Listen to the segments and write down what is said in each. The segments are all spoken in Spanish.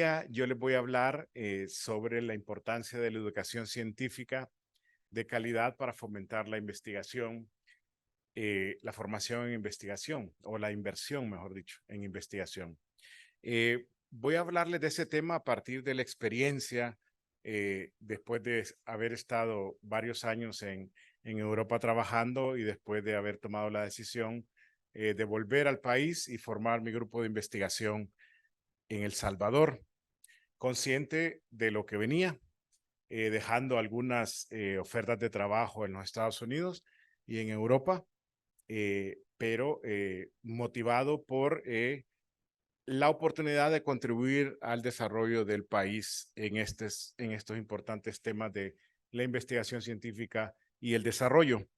día yo les voy a hablar sobre la importancia de la educación científica de calidad para fomentar la investigación, la formación en investigación o la inversión, mejor dicho, en investigación. Voy a hablarles de ese tema a partir de la experiencia después de haber estado varios años en Europa trabajando y después de haber tomado la decisión de volver al país y formar mi grupo de investigación en El Salvador, consciente de lo que venía, dejando algunas ofertas de trabajo en los Estados Unidos y en Europa, pero motivado por la oportunidad de contribuir al desarrollo del país en estos importantes temas de la investigación científica y el desarrollo.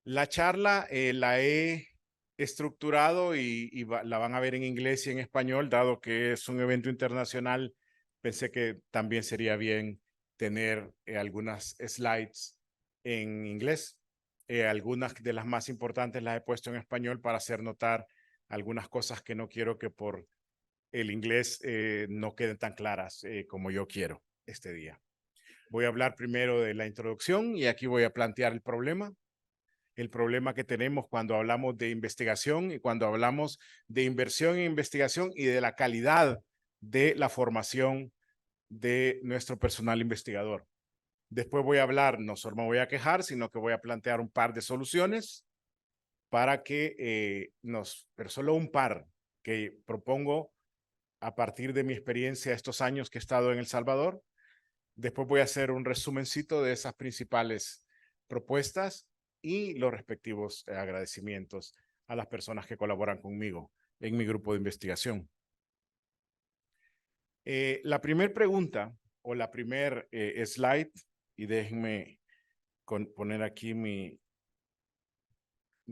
La charla la he estructurado y la van a ver en inglés y en español, dado que es un evento internacional. Pensé que también sería bien tener algunas slides en inglés. Algunas de las más importantes las he puesto en español para hacer notar algunas cosas que no quiero que por el inglés no queden tan claras como yo quiero este día. Voy a hablar primero de la introducción y aquí voy a plantear el problema que tenemos cuando hablamos de investigación y cuando hablamos de inversión en investigación y de la calidad de la formación de nuestro personal investigador. Después voy a hablar, no solo me voy a quejar, sino que voy a plantear un par de soluciones para que pero solo un par que propongo a partir de mi experiencia estos años que he estado en El Salvador. Después voy a hacer un resumencito de esas principales propuestas y los respectivos agradecimientos a las personas que colaboran conmigo en mi grupo de investigación. La primera pregunta o la primera slide, y déjenme poner aquí mi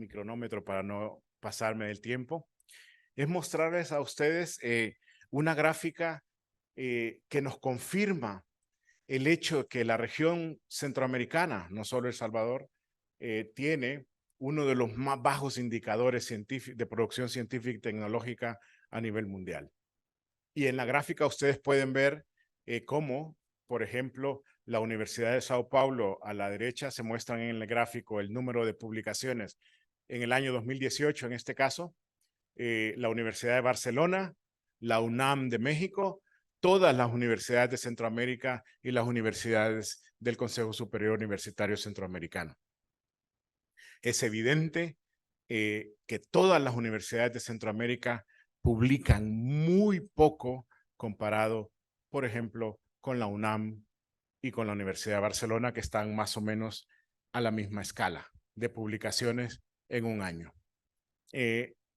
cronómetro para no pasarme del tiempo, es mostrarles a ustedes una gráfica que nos confirma el hecho de que la región centroamericana, no solo El Salvador, tiene uno de los más bajos indicadores de producción científica y tecnológica a nivel mundial. Y en la gráfica ustedes pueden ver cómo, por ejemplo, la Universidad de Sao Paulo a la derecha se muestran en el gráfico el número de publicaciones en el año 2018, en este caso, la Universidad de Barcelona, la UNAM de México, todas las universidades de Centroamérica y las universidades del Consejo Superior Universitario Centroamericano. Es evidente que todas las universidades de Centroamérica publican muy poco comparado, por ejemplo, con la UNAM y con la Universidad de Barcelona, que están más o menos a la misma escala de publicaciones en un año.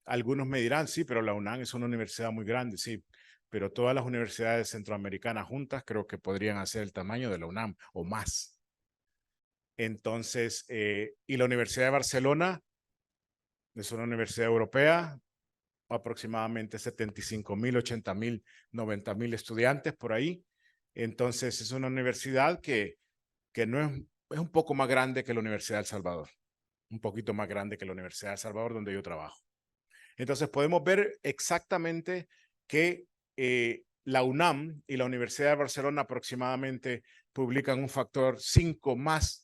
Algunos me dirán, sí, pero la UNAM es una universidad muy grande, sí, pero todas las universidades centroamericanas juntas creo que podrían hacer el tamaño de la UNAM o más. Entonces, y la Universidad de Barcelona es una universidad europea, aproximadamente 75,000, 80,000, 90,000 estudiantes por ahí. Entonces, es una universidad que no es un poco más grande que la Universidad de El Salvador, un poquito más grande que la Universidad de El Salvador, donde yo trabajo. Entonces podemos ver exactamente que la UNAM y la Universidad de Barcelona aproximadamente publican un factor 5 más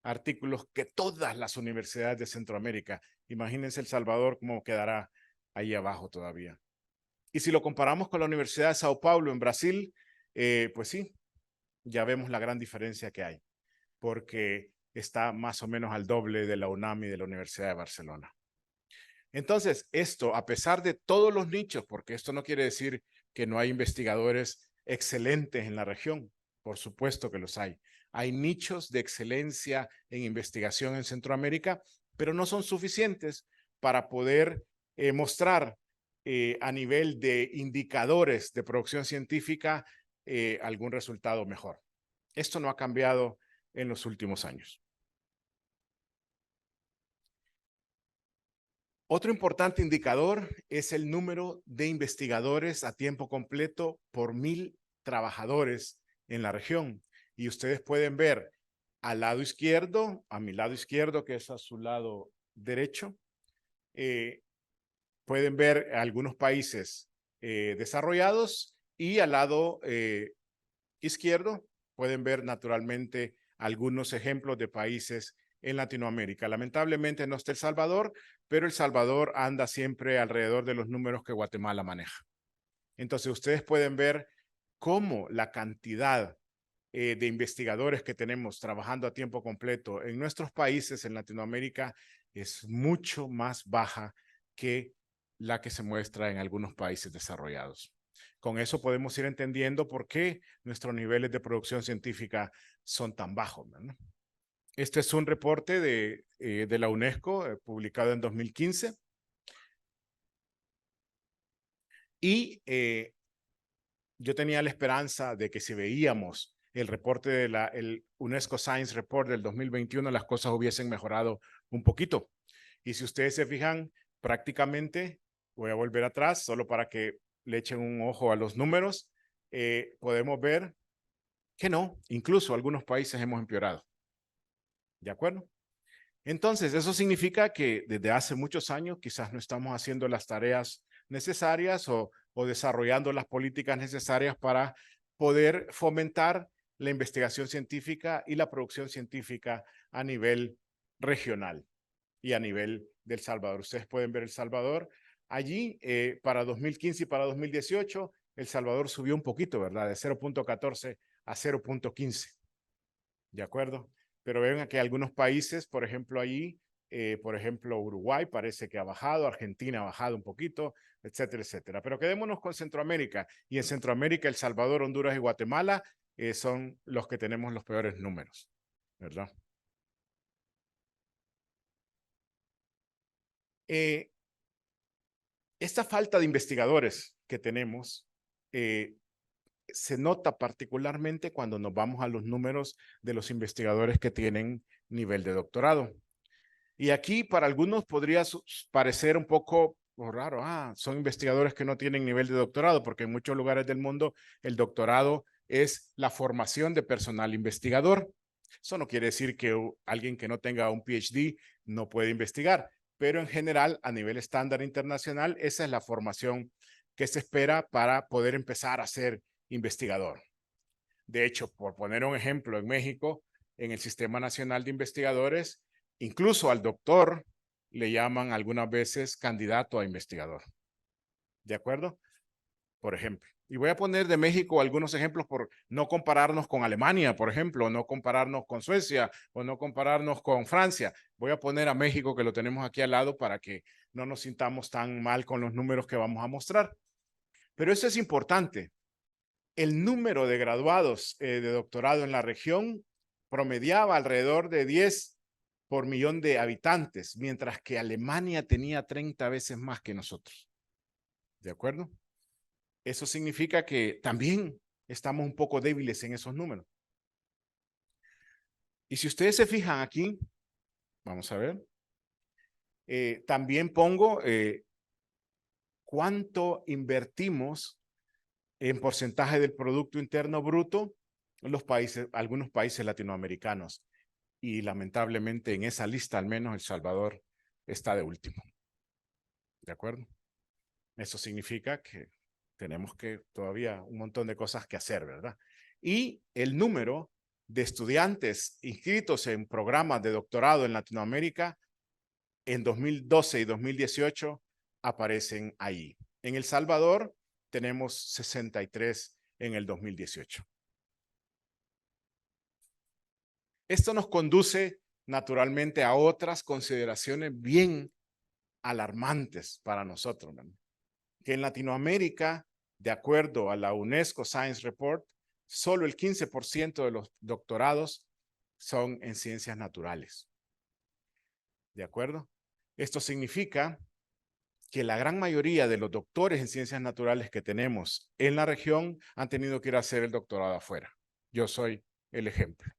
artículos que todas las universidades de Centroamérica. Imagínense El Salvador cómo quedará ahí abajo todavía. Y si lo comparamos con la Universidad de Sao Paulo en Brasil, pues sí, ya vemos la gran diferencia que hay, porque está más o menos al doble de la UNAM y de la Universidad de Barcelona. Entonces, esto, a pesar de todos los nichos, porque esto no quiere decir que no hay investigadores excelentes en la región, por supuesto que los hay. Hay nichos de excelencia en investigación en Centroamérica, pero no son suficientes para poder mostrar a nivel de indicadores de producción científica algún resultado mejor. Esto no ha cambiado en los últimos años. Otro importante indicador es el número de investigadores a tiempo completo por 1,000 trabajadores en la región. Y ustedes pueden ver al lado izquierdo, a mi lado izquierdo, que es a su lado derecho, pueden ver algunos países desarrollados, y al lado izquierdo pueden ver naturalmente algunos ejemplos de países en Latinoamérica. Lamentablemente no está El Salvador, pero El Salvador anda siempre alrededor de los números que Guatemala maneja. Entonces ustedes pueden ver cómo la cantidad de investigadores que tenemos trabajando a tiempo completo en nuestros países en Latinoamérica es mucho más baja que la que se muestra en algunos países desarrollados. Con eso podemos ir entendiendo por qué nuestros niveles de producción científica son tan bajos, ¿no? Este es un reporte de la UNESCO publicado en 2015. Y yo tenía la esperanza de que si veíamos el reporte el UNESCO Science Report del 2021, las cosas hubiesen mejorado un poquito. Y si ustedes se fijan, prácticamente, voy a volver atrás, solo para que le echen un ojo a los números, podemos ver que no, incluso algunos países hemos empeorado. ¿De acuerdo? Entonces, eso significa que desde hace muchos años quizás no estamos haciendo las tareas necesarias o desarrollando las políticas necesarias para poder fomentar la investigación científica y la producción científica a nivel regional y a nivel del Salvador. Ustedes pueden ver El Salvador. Allí, para 2015 y para 2018, El Salvador subió un poquito, ¿verdad? De 0.14 a 0.15. ¿De acuerdo? Pero ven que algunos países, por ejemplo, allí, por ejemplo, Uruguay parece que ha bajado, Argentina ha bajado un poquito, etcétera, etcétera. Pero quedémonos con Centroamérica. Y en Centroamérica, El Salvador, Honduras y Guatemala son los que tenemos los peores números, ¿verdad? Esta falta de investigadores que tenemos se nota particularmente cuando nos vamos a los números de los investigadores que tienen nivel de doctorado. Y aquí para algunos podría parecer un poco raro, son investigadores que no tienen nivel de doctorado, porque en muchos lugares del mundo el doctorado es la formación de personal investigador. Eso no quiere decir que alguien que no tenga un PhD no puede investigar, pero en general a nivel estándar internacional esa es la formación que se espera para poder empezar a ser investigador. De hecho, por poner un ejemplo, en México, en el Sistema Nacional de Investigadores, incluso al doctor le llaman algunas veces candidato a investigador. ¿De acuerdo? Por ejemplo. Y voy a poner de México algunos ejemplos por no compararnos con Alemania, por ejemplo, no compararnos con Suecia o no compararnos con Francia. Voy a poner a México, que lo tenemos aquí al lado, para que no nos sintamos tan mal con los números que vamos a mostrar. Pero eso es importante. El número de graduados de doctorado en la región promediaba alrededor de 10 por millón de habitantes, mientras que Alemania tenía 30 veces más que nosotros. ¿De acuerdo? Eso significa que también estamos un poco débiles en esos números. Y si ustedes se fijan aquí, vamos a ver, también pongo cuánto invertimos en porcentaje del Producto Interno Bruto en los países, algunos países latinoamericanos. Y lamentablemente en esa lista al menos El Salvador está de último. ¿De acuerdo? Eso significa que tenemos que todavía un montón de cosas que hacer, ¿verdad? Y el número de estudiantes inscritos en programas de doctorado en Latinoamérica en 2012 y 2018 aparecen ahí. En El Salvador tenemos 63 en el 2018. Esto nos conduce naturalmente a otras consideraciones bien alarmantes para nosotros, ¿no? Que en Latinoamérica, de acuerdo a la UNESCO Science Report, solo el 15% de los doctorados son en ciencias naturales. ¿De acuerdo? Esto significa que la gran mayoría de los doctores en ciencias naturales que tenemos en la región han tenido que ir a hacer el doctorado afuera. Yo soy el ejemplo,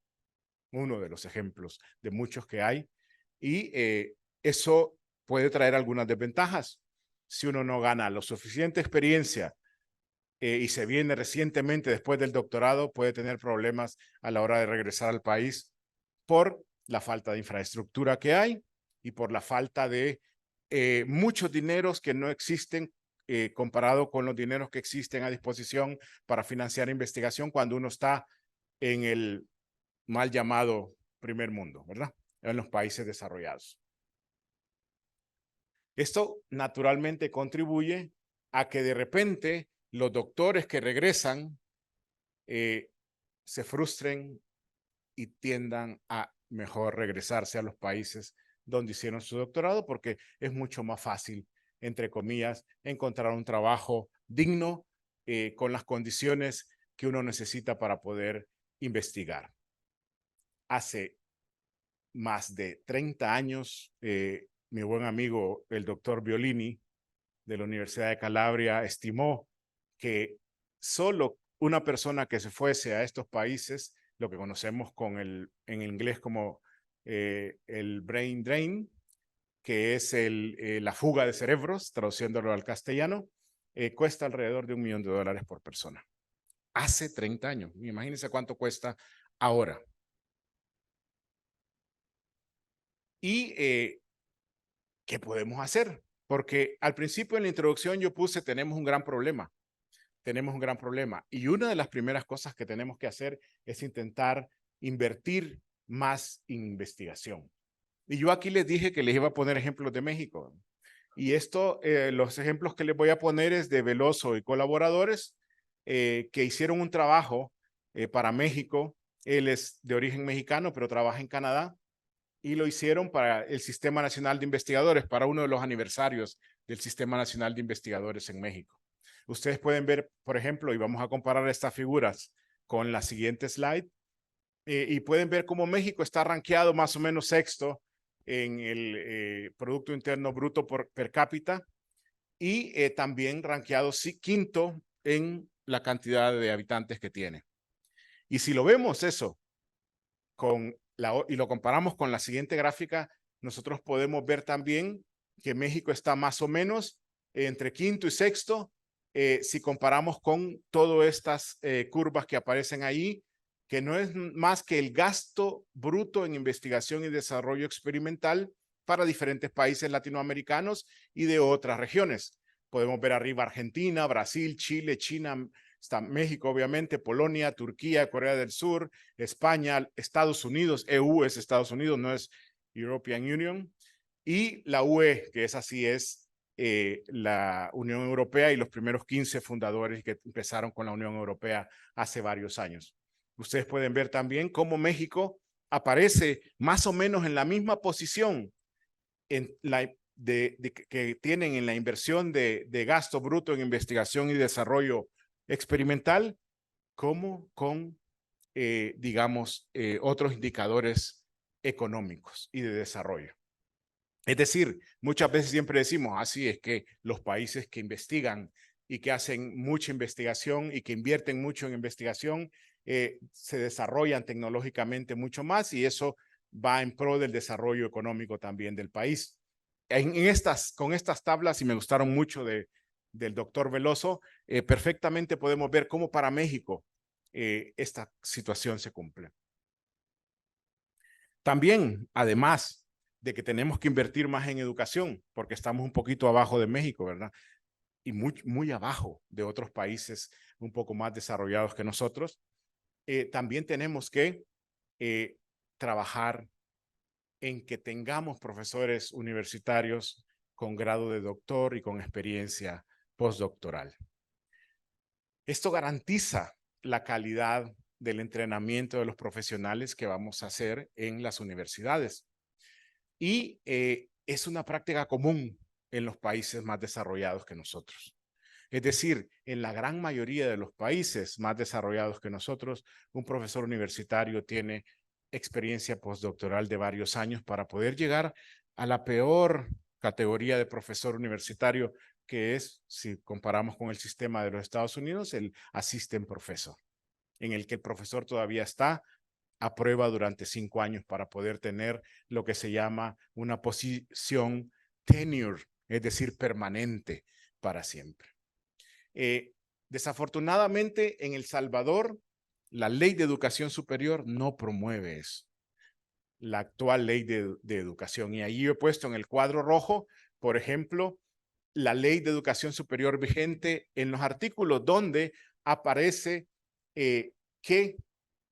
uno de los ejemplos de muchos que hay, y eso puede traer algunas desventajas. Si uno no gana lo suficiente experiencia y se viene recientemente después del doctorado, puede tener problemas a la hora de regresar al país por la falta de infraestructura que hay y por la falta de muchos dineros que no existen comparado con los dineros que existen a disposición para financiar investigación cuando uno está en el mal llamado primer mundo, ¿verdad? En los países desarrollados. Esto naturalmente contribuye a que de repente los doctores que regresan se frustren y tiendan a mejor regresarse a los países donde hicieron su doctorado porque es mucho más fácil, entre comillas, encontrar un trabajo digno con las condiciones que uno necesita para poder investigar. Hace más de 30 años, mi buen amigo, el doctor Violini, de la Universidad de Calabria, estimó que solo una persona que se fuese a estos países, lo que conocemos en inglés como el brain drain, que es la fuga de cerebros, traduciéndolo al castellano, cuesta alrededor de $1 millón por persona. Hace 30 años. Imagínense cuánto cuesta ahora. ¿Y qué podemos hacer? Porque al principio en la introducción yo puse, tenemos un gran problema. Tenemos un gran problema. Y una de las primeras cosas que tenemos que hacer es intentar invertir más en investigación. Y yo aquí les dije que les iba a poner ejemplos de México. Y esto, los ejemplos que les voy a poner es de Veloso y colaboradores que hicieron un trabajo para México. Él es de origen mexicano, pero trabaja en Canadá. Y lo hicieron para el Sistema Nacional de Investigadores, para uno de los aniversarios del Sistema Nacional de Investigadores en México. Ustedes pueden ver, por ejemplo, y vamos a comparar estas figuras con la siguiente slide, y pueden ver cómo México está rankeado más o menos sexto en el Producto Interno Bruto per cápita y también rankeado quinto en la cantidad de habitantes que tiene. Y si lo vemos eso y lo comparamos con la siguiente gráfica, nosotros podemos ver también que México está más o menos entre quinto y sexto si comparamos con todas estas curvas que aparecen ahí, que no es más que el gasto bruto en investigación y desarrollo experimental para diferentes países latinoamericanos y de otras regiones. Podemos ver arriba Argentina, Brasil, Chile, China, está México, obviamente, Polonia, Turquía, Corea del Sur, España, Estados Unidos. EU es Estados Unidos, no es European Union. Y la UE, que es así, es la Unión Europea y los primeros 15 fundadores que empezaron con la Unión Europea hace varios años. Ustedes pueden ver también cómo México aparece más o menos en la misma posición que tienen en la inversión de gasto bruto en investigación y desarrollo experimental, como con, digamos, otros indicadores económicos y de desarrollo. Es decir, muchas veces siempre decimos, así es que los países que investigan y que hacen mucha investigación y que invierten mucho en investigación, se desarrollan tecnológicamente mucho más y eso va en pro del desarrollo económico también del país. Con estas tablas, y me gustaron mucho del doctor Veloso, perfectamente podemos ver cómo para México esta situación se cumple. También, además de que tenemos que invertir más en educación, porque estamos un poquito abajo de México, ¿verdad? Y muy abajo de otros países un poco más desarrollados que nosotros, también tenemos que trabajar en que tengamos profesores universitarios con grado de doctor y con experiencia postdoctoral. Esto garantiza la calidad del entrenamiento de los profesionales que vamos a hacer en las universidades. Y es una práctica común en los países más desarrollados que nosotros. Es decir, en la gran mayoría de los países más desarrollados que nosotros, un profesor universitario tiene experiencia postdoctoral de varios años para poder llegar a la peor categoría de profesor universitario, que es, si comparamos con el sistema de los Estados Unidos, el assistant professor, en el que el profesor todavía está a prueba durante 5 años para poder tener lo que se llama una posición tenure, es decir, permanente para siempre. Desafortunadamente, en El Salvador, la ley de educación superior no promueve eso, la actual ley de educación. Y ahí he puesto en el cuadro rojo, por ejemplo, la ley de educación superior vigente en los artículos donde aparece que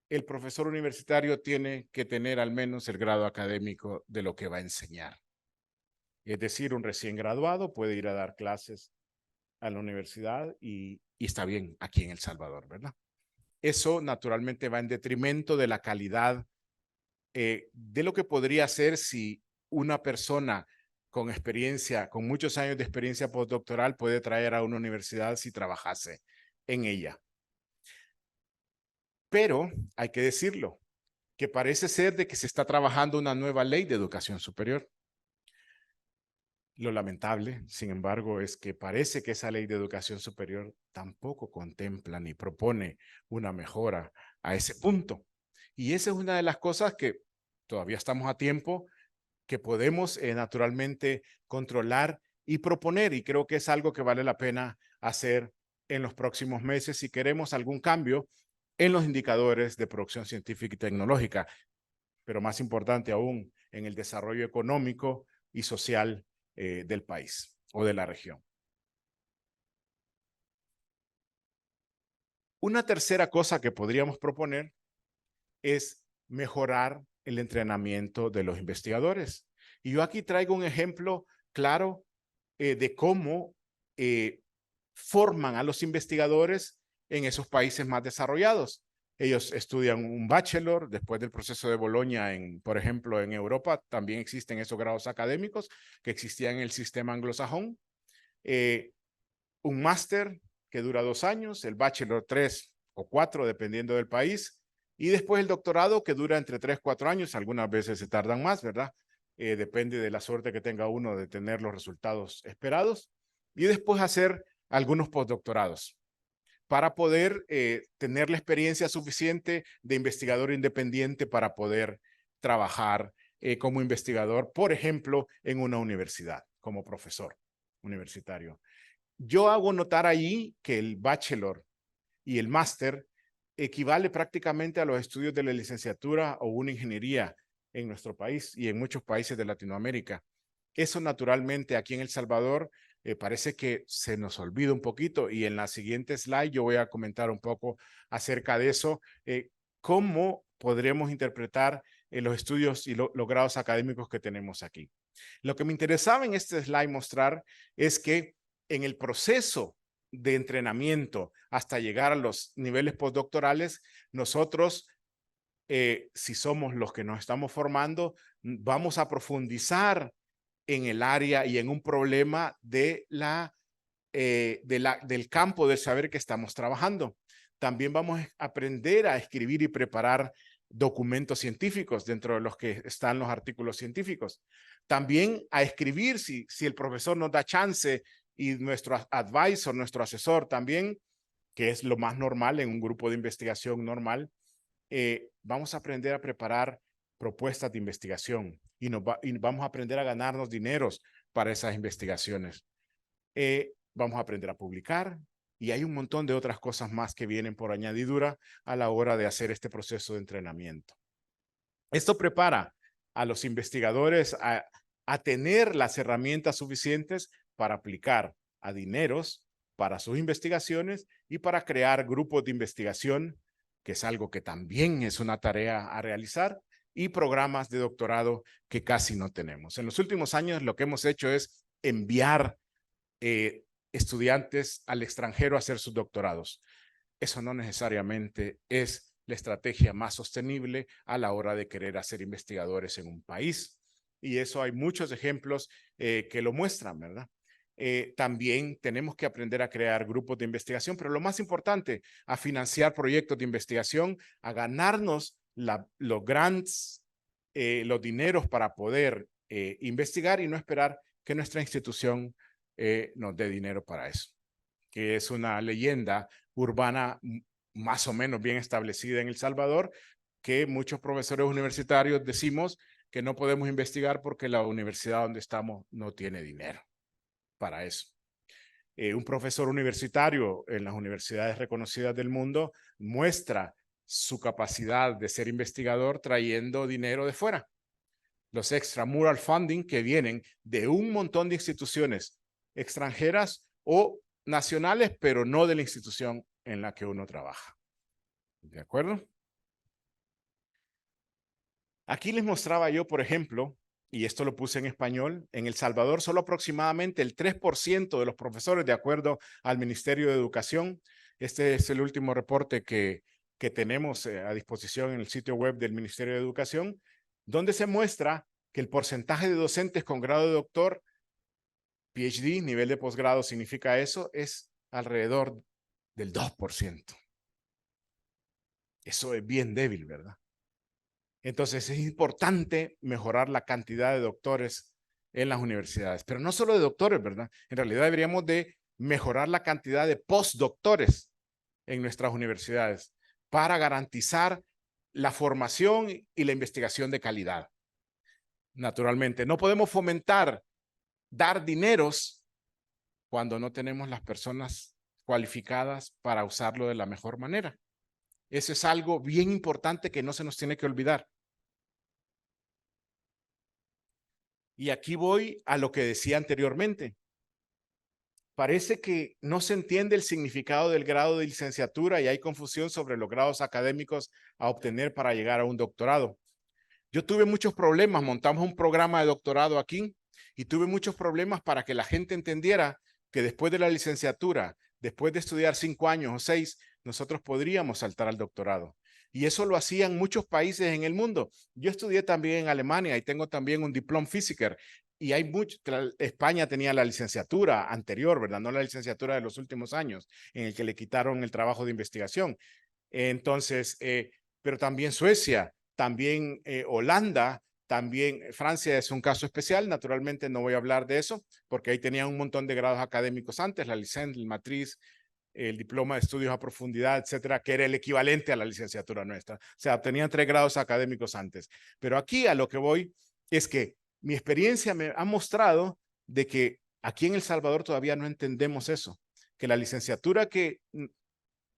el profesor universitario tiene que tener al menos el grado académico de lo que va a enseñar. Es decir, un recién graduado puede ir a dar clases a la universidad y está bien aquí en El Salvador, ¿verdad? Eso naturalmente va en detrimento de la calidad de lo que podría ser si una persona con experiencia, con muchos años de experiencia postdoctoral puede traer a una universidad si trabajase en ella. Pero hay que decirlo, que parece ser de que se está trabajando una nueva ley de educación superior. Lo lamentable, sin embargo, es que parece que esa ley de educación superior tampoco contempla ni propone una mejora a ese punto. Y esa es una de las cosas que todavía estamos a tiempo, que podemos naturalmente controlar y proponer. Y creo que es algo que vale la pena hacer en los próximos meses si queremos algún cambio en los indicadores de producción científica y tecnológica, pero más importante aún, en el desarrollo económico y social del país o de la región. Una tercera cosa que podríamos proponer es mejorar el entrenamiento de los investigadores. Y yo aquí traigo un ejemplo claro de cómo forman a los investigadores en esos países más desarrollados. Ellos estudian un bachelor después del proceso de Bolonia, por ejemplo, en Europa también existen esos grados académicos que existían en el sistema anglosajón. Un máster que dura 2 años, el bachelor 3 o 4, dependiendo del país, y después el doctorado que dura entre 3 y 4 años, algunas veces se tardan más, ¿verdad? Depende de la suerte que tenga uno de tener los resultados esperados, y después hacer algunos postdoctorados para poder tener la experiencia suficiente de investigador independiente para poder trabajar como investigador, por ejemplo, en una universidad, como profesor universitario. Yo hago notar allí que el bachelor y el máster equivale prácticamente a los estudios de la licenciatura o una ingeniería en nuestro país y en muchos países de Latinoamérica. Eso naturalmente aquí en El Salvador parece que se nos olvida un poquito, y en la siguiente slide yo voy a comentar un poco acerca de eso, cómo podremos interpretar los estudios y los grados académicos que tenemos aquí. Lo que me interesaba en este slide mostrar es que en el proceso de entrenamiento hasta llegar a los niveles postdoctorales, nosotros, si somos los que nos estamos formando, vamos a profundizar en el área y en un problema del campo del saber que estamos trabajando. También vamos a aprender a escribir y preparar documentos científicos dentro de los que están los artículos científicos. También a escribir si el profesor nos da chance, y nuestro advisor, nuestro asesor también, que es lo más normal en un grupo de investigación normal, vamos a aprender a preparar propuestas de investigación y vamos a aprender a ganarnos dineros para esas investigaciones. Vamos a aprender a publicar, y hay un montón de otras cosas más que vienen por añadidura a la hora de hacer este proceso de entrenamiento. Esto prepara a los investigadores a tener las herramientas suficientes para aplicar a dineros para sus investigaciones y para crear grupos de investigación, que es algo que también es una tarea a realizar, y programas de doctorado que casi no tenemos. En los últimos años lo que hemos hecho es enviar estudiantes al extranjero a hacer sus doctorados. Eso no necesariamente es la estrategia más sostenible a la hora de querer hacer investigadores en un país. Y eso hay muchos ejemplos que lo muestran, ¿verdad? También tenemos que aprender a crear grupos de investigación, pero lo más importante, a financiar proyectos de investigación, a ganarnos los grants, los dineros para poder investigar y no esperar que nuestra institución nos dé dinero para eso, que es una leyenda urbana más o menos bien establecida en El Salvador, que muchos profesores universitarios decimos que no podemos investigar porque la universidad donde estamos no tiene dinero para eso. Un profesor universitario en las universidades reconocidas del mundo muestra su capacidad de ser investigador trayendo dinero de fuera. Los extramural funding que vienen de un montón de instituciones extranjeras o nacionales, pero no de la institución en la que uno trabaja. ¿De acuerdo? Aquí les mostraba yo, por ejemplo, y esto lo puse en español, en El Salvador solo aproximadamente el 3% de los profesores, de acuerdo al Ministerio de Educación, este es el último reporte que tenemos a disposición en el sitio web del Ministerio de Educación, donde se muestra que el porcentaje de docentes con grado de doctor, PhD, nivel de posgrado significa eso, es alrededor del 2%. Eso es bien débil, ¿verdad? Entonces es importante mejorar la cantidad de doctores en las universidades, pero no solo de doctores, ¿verdad? En realidad deberíamos de mejorar la cantidad de postdoctores en nuestras universidades para garantizar la formación y la investigación de calidad. Naturalmente, no podemos fomentar dar dineros cuando no tenemos las personas cualificadas para usarlo de la mejor manera. Eso es algo bien importante que no se nos tiene que olvidar. Y aquí voy a lo que decía anteriormente. Parece que no se entiende el significado del grado de licenciatura y hay confusión sobre los grados académicos a obtener para llegar a un doctorado. Yo tuve muchos problemas, montamos un programa de doctorado aquí y tuve muchos problemas para que la gente entendiera que después de la licenciatura, después de estudiar 5 años o 6, nosotros podríamos saltar al doctorado. Y eso lo hacían muchos países en el mundo. Yo estudié también en Alemania y tengo también un diploma físico. Y hay mucho, España tenía la licenciatura anterior, ¿verdad? No la licenciatura de los últimos años, en el que le quitaron el trabajo de investigación. Entonces, pero también Suecia, también Holanda, también Francia es un caso especial. Naturalmente no voy a hablar de eso, porque ahí tenían un montón de grados académicos antes, la licencia, el matriz, el diploma de estudios a profundidad, etcétera, que era el equivalente a la licenciatura nuestra. O sea, tenían 3 grados académicos antes. Pero aquí a lo que voy es que mi experiencia me ha mostrado de que aquí en El Salvador todavía no entendemos eso, que la licenciatura que,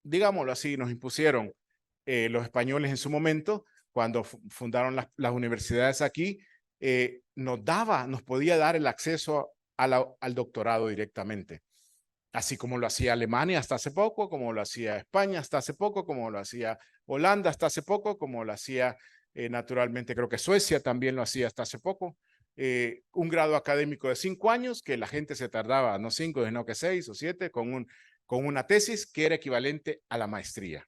digámoslo así, nos impusieron los españoles en su momento, cuando fundaron las universidades aquí, nos podía dar el acceso al doctorado directamente. Así como lo hacía Alemania hasta hace poco, como lo hacía España hasta hace poco, como lo hacía Holanda hasta hace poco, como lo hacía naturalmente, creo que Suecia también lo hacía hasta hace poco. Un grado académico de 5 años, que la gente se tardaba, no 5, sino que 6 o 7, con una tesis que era equivalente a la maestría.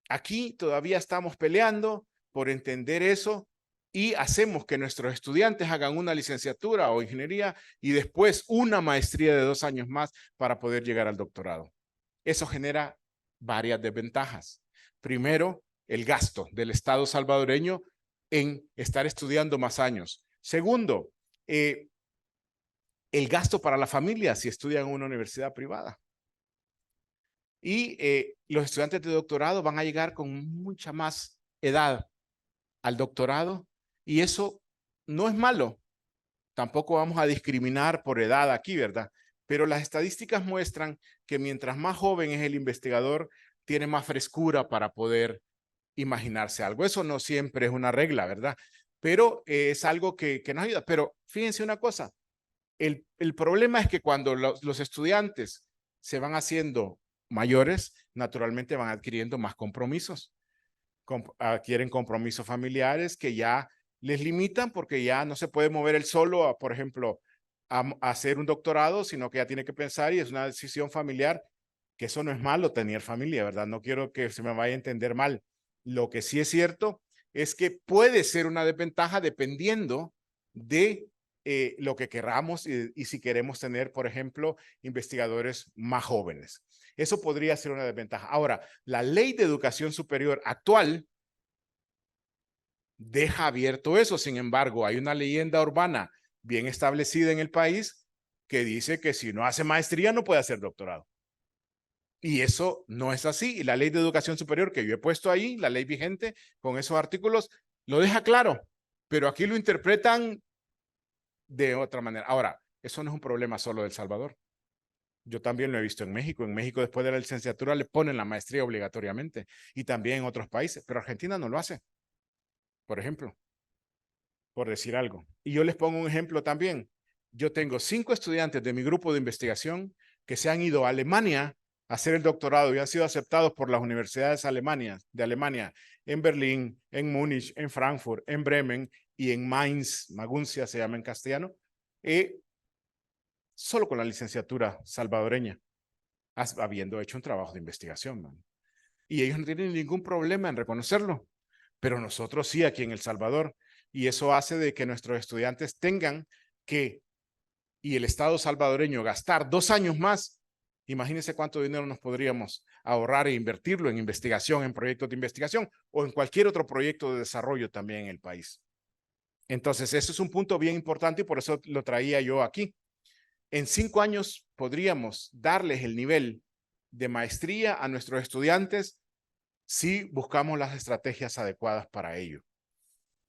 Aquí todavía estamos peleando por entender eso y hacemos que nuestros estudiantes hagan una licenciatura o ingeniería y después una maestría de 2 años más para poder llegar al doctorado. Eso genera varias desventajas. Primero, el gasto del Estado salvadoreño en estar estudiando más años. Segundo, el gasto para la familia si estudian en una universidad privada. Y los estudiantes de doctorado van a llegar con mucha más edad al doctorado y eso no es malo. Tampoco vamos a discriminar por edad aquí, ¿verdad? Pero las estadísticas muestran que mientras más joven es el investigador, tiene más frescura para poder imaginarse algo. Eso no siempre es una regla, ¿verdad? Pero es algo que nos ayuda. Pero fíjense una cosa, el problema es que cuando los estudiantes se van haciendo mayores, naturalmente van adquiriendo más compromisos. Adquieren compromisos familiares que ya les limitan porque ya no se puede mover él solo, por ejemplo, a hacer un doctorado, sino que ya tiene que pensar y es una decisión familiar, que eso no es malo tener familia, ¿verdad? No quiero que se me vaya a entender mal. Lo que sí es cierto es que puede ser una desventaja dependiendo de lo que queramos y si queremos tener, por ejemplo, investigadores más jóvenes. Eso podría ser una desventaja. Ahora, la ley de educación superior actual deja abierto eso. Sin embargo, hay una leyenda urbana bien establecida en el país que dice que si no hace maestría no puede hacer doctorado. Y eso no es así. Y la ley de educación superior que yo he puesto ahí, la ley vigente con esos artículos, lo deja claro. Pero aquí lo interpretan de otra manera. Ahora, eso no es un problema solo de El Salvador. Yo también lo he visto en México. En México, después de la licenciatura, le ponen la maestría obligatoriamente. Y también en otros países. Pero Argentina no lo hace, por ejemplo, por decir algo. Y yo les pongo un ejemplo también. Yo tengo 5 estudiantes de mi grupo de investigación que se han ido a Alemania a hacer el doctorado y han sido aceptados por las universidades de Alemania, en Berlín, en Múnich, en Frankfurt, en Bremen y en Mainz, Maguncia se llama en castellano, solo con la licenciatura salvadoreña, habiendo hecho un trabajo de investigación, man. Y ellos no tienen ningún problema en reconocerlo, pero nosotros sí aquí en El Salvador, y eso hace de que nuestros estudiantes tengan que, y el Estado salvadoreño, gastar 2 años más. Imagínense cuánto dinero nos podríamos ahorrar e invertirlo en investigación, en proyectos de investigación o en cualquier otro proyecto de desarrollo también en el país. Entonces, eso es un punto bien importante y por eso lo traía yo aquí. En 5 años podríamos darles el nivel de maestría a nuestros estudiantes si buscamos las estrategias adecuadas para ello.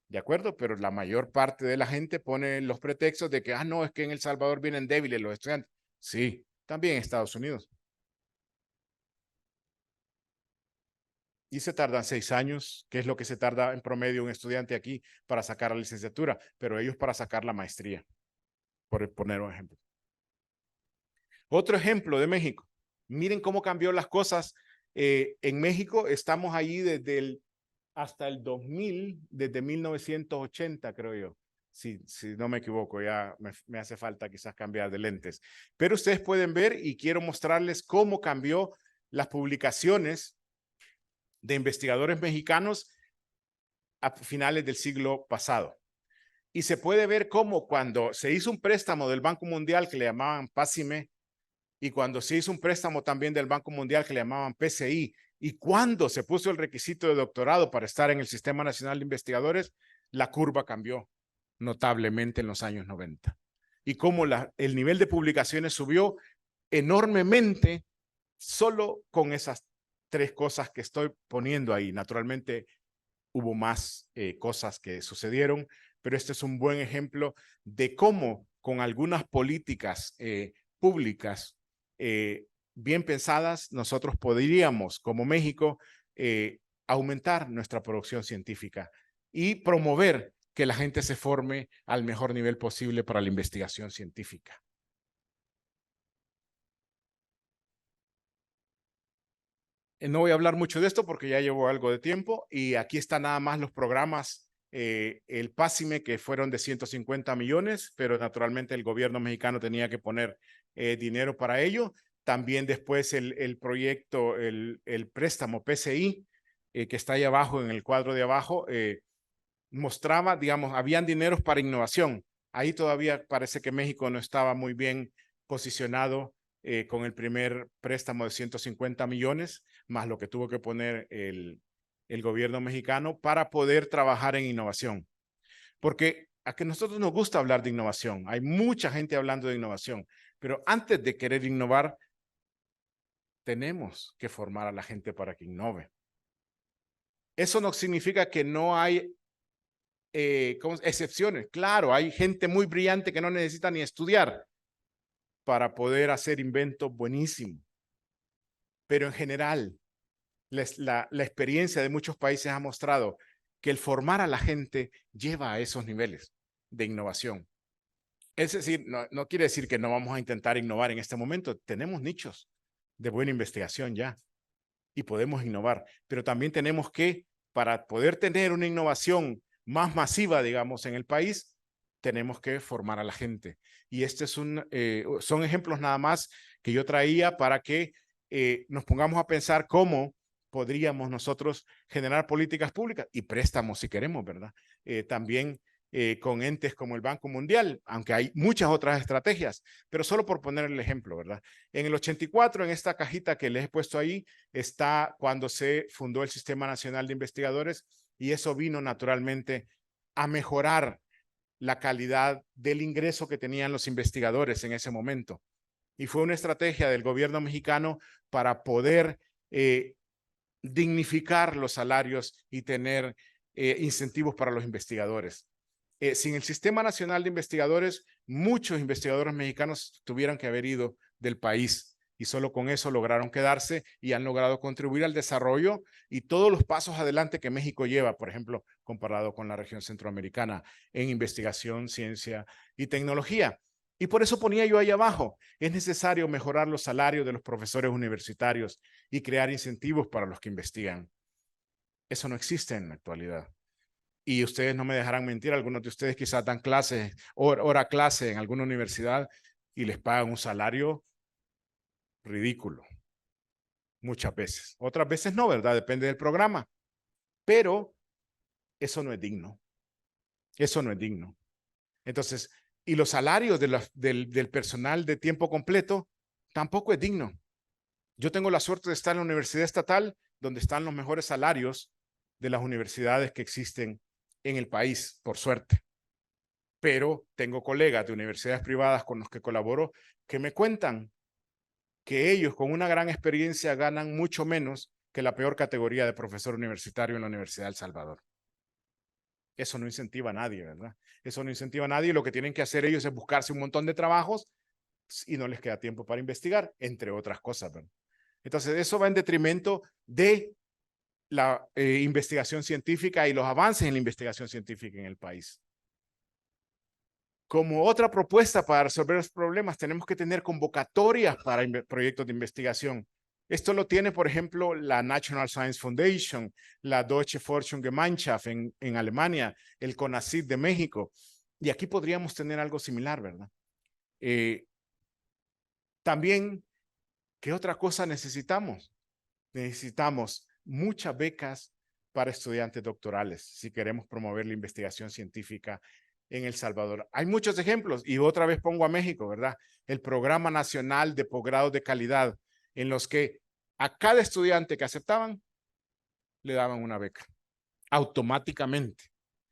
¿De acuerdo? Pero la mayor parte de la gente pone los pretextos de que, no, es que en El Salvador vienen débiles los estudiantes. Sí, también en Estados Unidos. Y se tardan 6 años, que es lo que se tarda en promedio un estudiante aquí para sacar la licenciatura, pero ellos para sacar la maestría, por poner un ejemplo. Otro ejemplo de México. Miren cómo cambió las cosas. En México estamos allí hasta el 2000, desde 1980, creo yo. Si no me equivoco, ya me hace falta quizás cambiar de lentes. Pero ustedes pueden ver y quiero mostrarles cómo cambió las publicaciones de investigadores mexicanos a finales del siglo pasado. Y se puede ver cómo cuando se hizo un préstamo del Banco Mundial que le llamaban PACIME y cuando se hizo un préstamo también del Banco Mundial que le llamaban PCI y cuando se puso el requisito de doctorado para estar en el Sistema Nacional de Investigadores, la curva cambió notablemente en los años 90. Y cómo el nivel de publicaciones subió enormemente solo con esas 3 cosas que estoy poniendo ahí. Naturalmente hubo más cosas que sucedieron, pero este es un buen ejemplo de cómo con algunas políticas públicas bien pensadas, nosotros podríamos, como México, aumentar nuestra producción científica y promover que la gente se forme al mejor nivel posible para la investigación científica. No voy a hablar mucho de esto porque ya llevo algo de tiempo y aquí están nada más los programas, el PACIME que fueron de 150 millones, pero naturalmente el gobierno mexicano tenía que poner dinero para ello. También después el proyecto, el préstamo PCI, que está ahí abajo en el cuadro de abajo, mostraba, digamos, habían dineros para innovación. Ahí todavía parece que México no estaba muy bien posicionado con el primer préstamo de 150 millones, más lo que tuvo que poner el gobierno mexicano para poder trabajar en innovación. Porque a que nosotros nos gusta hablar de innovación, hay mucha gente hablando de innovación, pero antes de querer innovar, tenemos que formar a la gente para que innove. Eso no significa que no hay excepciones. Claro, hay gente muy brillante que no necesita ni estudiar para poder hacer inventos buenísimos. Pero en general, la experiencia de muchos países ha mostrado que el formar a la gente lleva a esos niveles de innovación. Es decir, no quiere decir que no vamos a intentar innovar en este momento. Tenemos nichos de buena investigación ya y podemos innovar, pero también tenemos que, para poder tener una innovación más masiva, digamos, en el país, tenemos que formar a la gente. Y este es son ejemplos nada más que yo traía para que nos pongamos a pensar cómo podríamos nosotros generar políticas públicas y préstamos si queremos, ¿verdad? También con entes como el Banco Mundial, aunque hay muchas otras estrategias, pero solo por poner el ejemplo, ¿verdad? En el 84, en esta cajita que les he puesto ahí, está cuando se fundó el Sistema Nacional de Investigadores y eso vino naturalmente a mejorar la calidad del ingreso que tenían los investigadores en ese momento. Y fue una estrategia del gobierno mexicano para poder dignificar los salarios y tener incentivos para los investigadores. Sin el Sistema Nacional de Investigadores, muchos investigadores mexicanos tuvieran que haber ido del país y solo con eso lograron quedarse y han logrado contribuir al desarrollo y todos los pasos adelante que México lleva, por ejemplo, comparado con la región centroamericana en investigación, ciencia y tecnología. Y por eso ponía yo ahí abajo, es necesario mejorar los salarios de los profesores universitarios y crear incentivos para los que investigan. Eso no existe en la actualidad. Y ustedes no me dejarán mentir, algunos de ustedes quizás dan clases, hora clase en alguna universidad y les pagan un salario ridículo. Muchas veces. Otras veces no, ¿verdad? Depende del programa. Pero eso no es digno. Eso no es digno. Entonces, y los salarios del personal de tiempo completo tampoco es digno. Yo tengo la suerte de estar en la universidad estatal, donde están los mejores salarios de las universidades que existen en el país, por suerte. Pero tengo colegas de universidades privadas con los que colaboro que me cuentan que ellos con una gran experiencia ganan mucho menos que la peor categoría de profesor universitario en la Universidad de El Salvador. Eso no incentiva a nadie, ¿verdad? Eso no incentiva a nadie. Lo que tienen que hacer ellos es buscarse un montón de trabajos y no les queda tiempo para investigar, entre otras cosas, ¿verdad? Entonces, eso va en detrimento de la investigación científica y los avances en la investigación científica en el país. Como otra propuesta para resolver los problemas, tenemos que tener convocatorias para proyectos de investigación. Esto lo tiene, por ejemplo, la National Science Foundation, la Deutsche Forschungsgemeinschaft en Alemania, el CONACYT de México. Y aquí podríamos tener algo similar, ¿verdad? También, ¿qué otra cosa necesitamos? Necesitamos muchas becas para estudiantes doctorales si queremos promover la investigación científica en El Salvador. Hay muchos ejemplos y otra vez pongo a México, ¿verdad? El Programa Nacional de Posgrado de Calidad, en los que a cada estudiante que aceptaban le daban una beca automáticamente,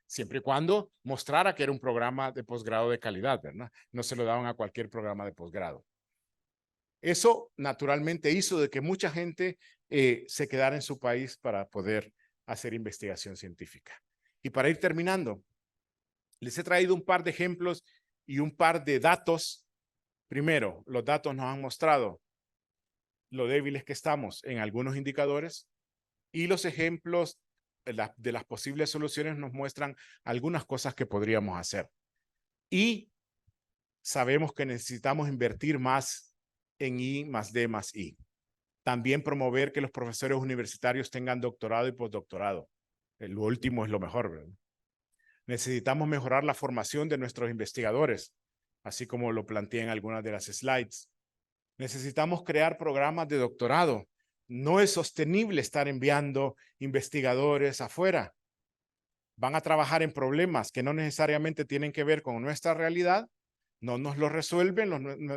siempre y cuando mostrara que era un programa de posgrado de calidad, ¿verdad? No se lo daban a cualquier programa de posgrado. Eso naturalmente hizo de que mucha gente se quedara en su país para poder hacer investigación científica. Y para ir terminando, les he traído un par de ejemplos y un par de datos. Primero, los datos nos han mostrado lo débiles que estamos en algunos indicadores y los ejemplos de las posibles soluciones nos muestran algunas cosas que podríamos hacer. Y sabemos que necesitamos invertir más en I más D más I. También promover que los profesores universitarios tengan doctorado y postdoctorado. Lo último es lo mejor, ¿verdad? Necesitamos mejorar la formación de nuestros investigadores, así como lo planteé en algunas de las slides. Necesitamos crear programas de doctorado. No es sostenible estar enviando investigadores afuera. Van a trabajar en problemas que no necesariamente tienen que ver con nuestra realidad, no nos lo resuelven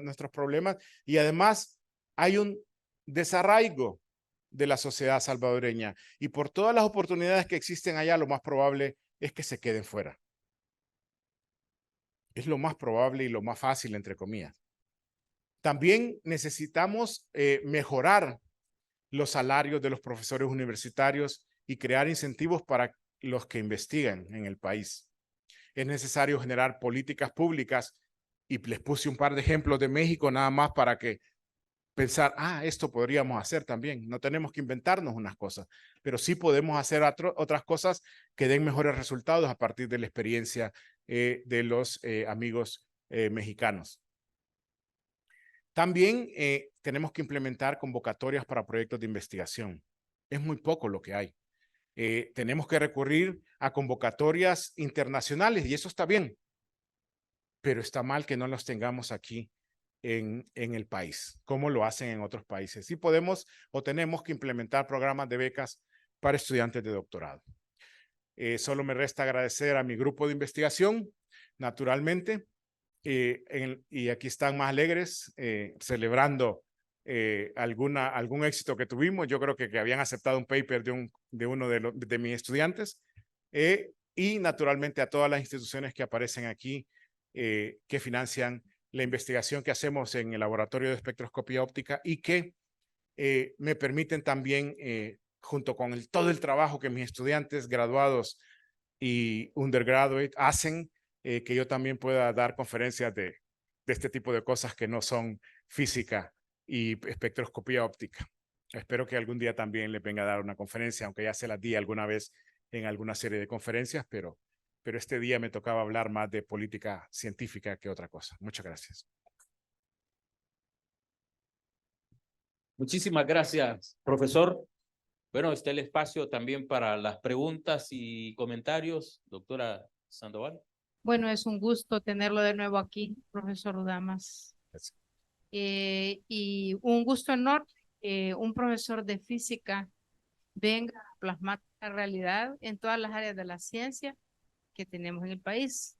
nuestros problemas y además hay un desarraigo de la sociedad salvadoreña y por todas las oportunidades que existen allá, lo más probable es que se queden fuera. Es lo más probable y lo más fácil, entre comillas. También necesitamos mejorar los salarios de los profesores universitarios y crear incentivos para los que investigan en el país. Es necesario generar políticas públicas y les puse un par de ejemplos de México nada más para que pensar, esto podríamos hacer también. No tenemos que inventarnos unas cosas, pero sí podemos hacer otras cosas que den mejores resultados a partir de la experiencia de los amigos mexicanos. También tenemos que implementar convocatorias para proyectos de investigación. Es muy poco lo que hay. Tenemos que recurrir a convocatorias internacionales y eso está bien, pero está mal que no los tengamos aquí en el país, como lo hacen en otros países. Sí podemos o tenemos que implementar programas de becas para estudiantes de doctorado. Solo me resta agradecer a mi grupo de investigación, naturalmente, y aquí están más alegres, celebrando algún éxito que tuvimos. Yo creo que habían aceptado un paper de uno de mis estudiantes, y naturalmente a todas las instituciones que aparecen aquí, que financian la investigación que hacemos en el laboratorio de espectroscopía óptica y que me permiten también, junto con todo el trabajo que mis estudiantes graduados y undergraduate hacen, que yo también pueda dar conferencias de este tipo de cosas que no son física y espectroscopía óptica. Espero que algún día también les venga a dar una conferencia, aunque ya se las di alguna vez en alguna serie de conferencias, pero pero este día me tocaba hablar más de política científica que otra cosa. Muchas gracias. Muchísimas gracias, profesor. Bueno, está el espacio también para las preguntas y comentarios, doctora Sandoval. Bueno, es un gusto tenerlo de nuevo aquí, profesor Udamas. Gracias. Y un gusto enorme que un profesor de física venga a plasmar la realidad en todas las áreas de la ciencia que tenemos en el país.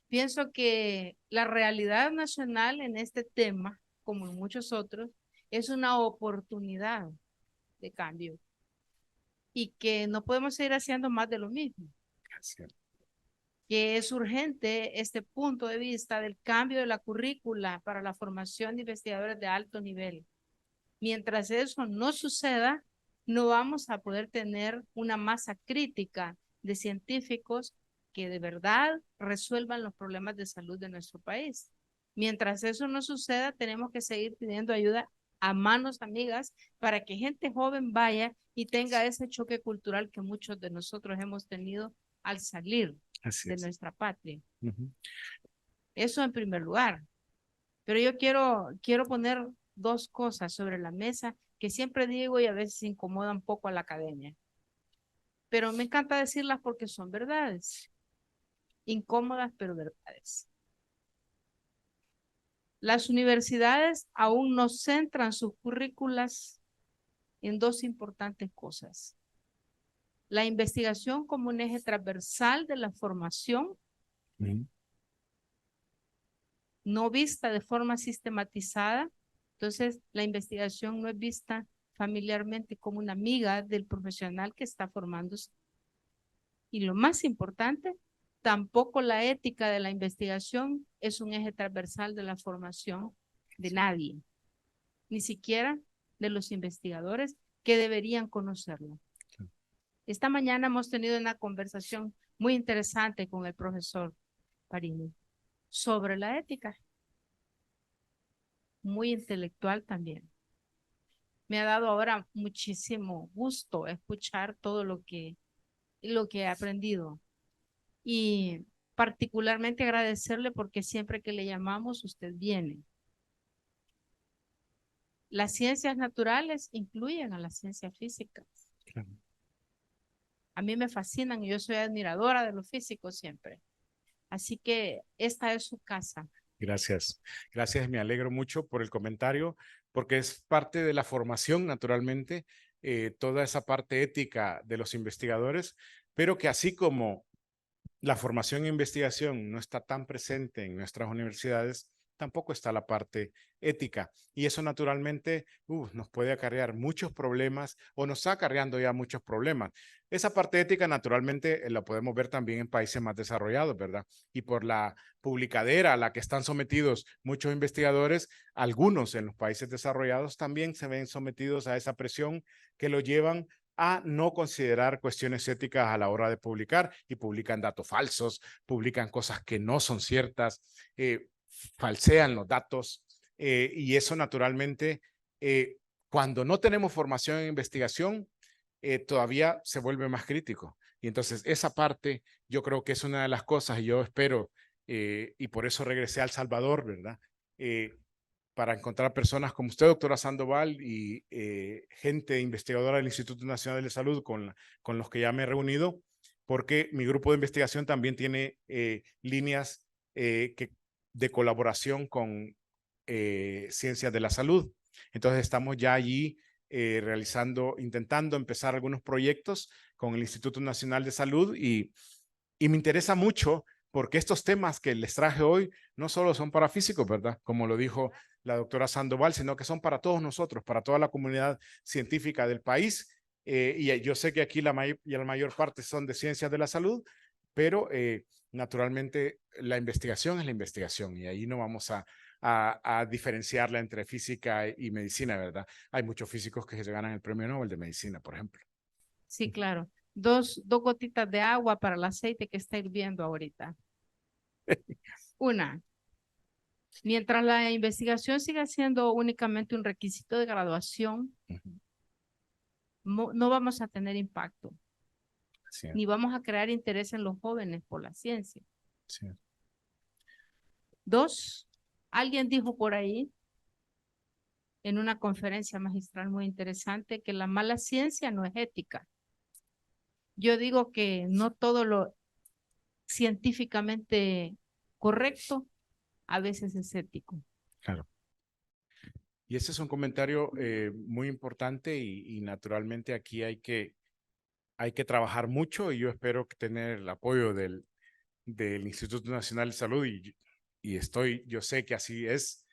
Pienso que la realidad nacional en este tema, como en muchos otros, es una oportunidad de cambio y que no podemos seguir haciendo más de lo mismo. Gracias. Que es urgente este punto de vista del cambio de la currícula para la formación de investigadores de alto nivel. Mientras eso no suceda, no vamos a poder tener una masa crítica de científicos que de verdad resuelvan los problemas de salud de nuestro país. Mientras eso no suceda, tenemos que seguir pidiendo ayuda a manos amigas para que gente joven vaya y tenga ese choque cultural que muchos de nosotros hemos tenido al salir de nuestra patria. Eso en primer lugar. Pero yo quiero poner dos cosas sobre la mesa que siempre digo y a veces incomodan un poco a la academia. Pero me encanta decirlas porque son verdades. Incómodas, pero verdades. Las universidades aún no centran sus currículas en dos importantes cosas. La investigación como un eje transversal de la formación, no vista de forma sistematizada. Entonces, la investigación no es vista familiarmente como una amiga del profesional que está formándose. Y lo más importante, tampoco la ética de la investigación es un eje transversal de la formación de nadie, ni siquiera de los investigadores que deberían conocerlo. Esta mañana hemos tenido una conversación muy interesante con el profesor Parini sobre la ética. Muy intelectual también. Me ha dado ahora muchísimo gusto escuchar todo lo que he aprendido y particularmente agradecerle porque siempre que le llamamos usted viene. Las ciencias naturales incluyen a las ciencias físicas. Claro. A mí me fascinan y yo soy admiradora de los físicos siempre. Así que esta es su casa. Gracias. Gracias, me alegro mucho por el comentario, porque es parte de la formación, naturalmente, toda esa parte ética de los investigadores, pero que así como la formación e investigación no está tan presente en nuestras universidades, tampoco está la parte ética. Y eso naturalmente nos puede acarrear muchos problemas o nos está acarreando ya muchos problemas. Esa parte ética naturalmente la podemos ver también en países más desarrollados, ¿verdad? Y por la publicadera a la que están sometidos muchos investigadores, algunos en los países desarrollados también se ven sometidos a esa presión que lo llevan a no considerar cuestiones éticas a la hora de publicar y publican datos falsos, publican cosas que no son ciertas, falsean los datos y eso naturalmente cuando no tenemos formación en investigación todavía se vuelve más crítico y entonces esa parte yo creo que es una de las cosas y yo espero y por eso regresé a El Salvador, ¿verdad? Para encontrar personas como usted, doctora Sandoval, y gente investigadora del Instituto Nacional de Salud con los que ya me he reunido, porque mi grupo de investigación también tiene líneas de colaboración con ciencias de la salud. Entonces estamos ya allí intentando empezar algunos proyectos con el Instituto Nacional de Salud y me interesa mucho porque estos temas que les traje hoy no solo son para físicos, ¿verdad? Como lo dijo la doctora Sandoval, sino que son para todos nosotros, para toda la comunidad científica del país. Y yo sé que aquí la mayor parte son de ciencias de la salud, pero naturalmente la investigación es la investigación y ahí no vamos a diferenciarla entre física y medicina, ¿verdad? Hay muchos físicos que se ganan el premio Nobel de medicina, por ejemplo. Sí, claro. Dos gotitas de agua para el aceite que está hirviendo ahorita. Una, mientras la investigación siga siendo únicamente un requisito de graduación, no vamos a tener impacto. Sí, ni vamos a crear interés en los jóvenes por la ciencia. sí. 2, alguien dijo por ahí en una conferencia magistral muy interesante que la mala ciencia no es ética. Yo digo que no todo lo científicamente correcto a veces es ético. Claro. Y ese es un comentario muy importante y naturalmente aquí hay que trabajar mucho y yo espero tener el apoyo del Instituto Nacional de Salud y yo sé que así es,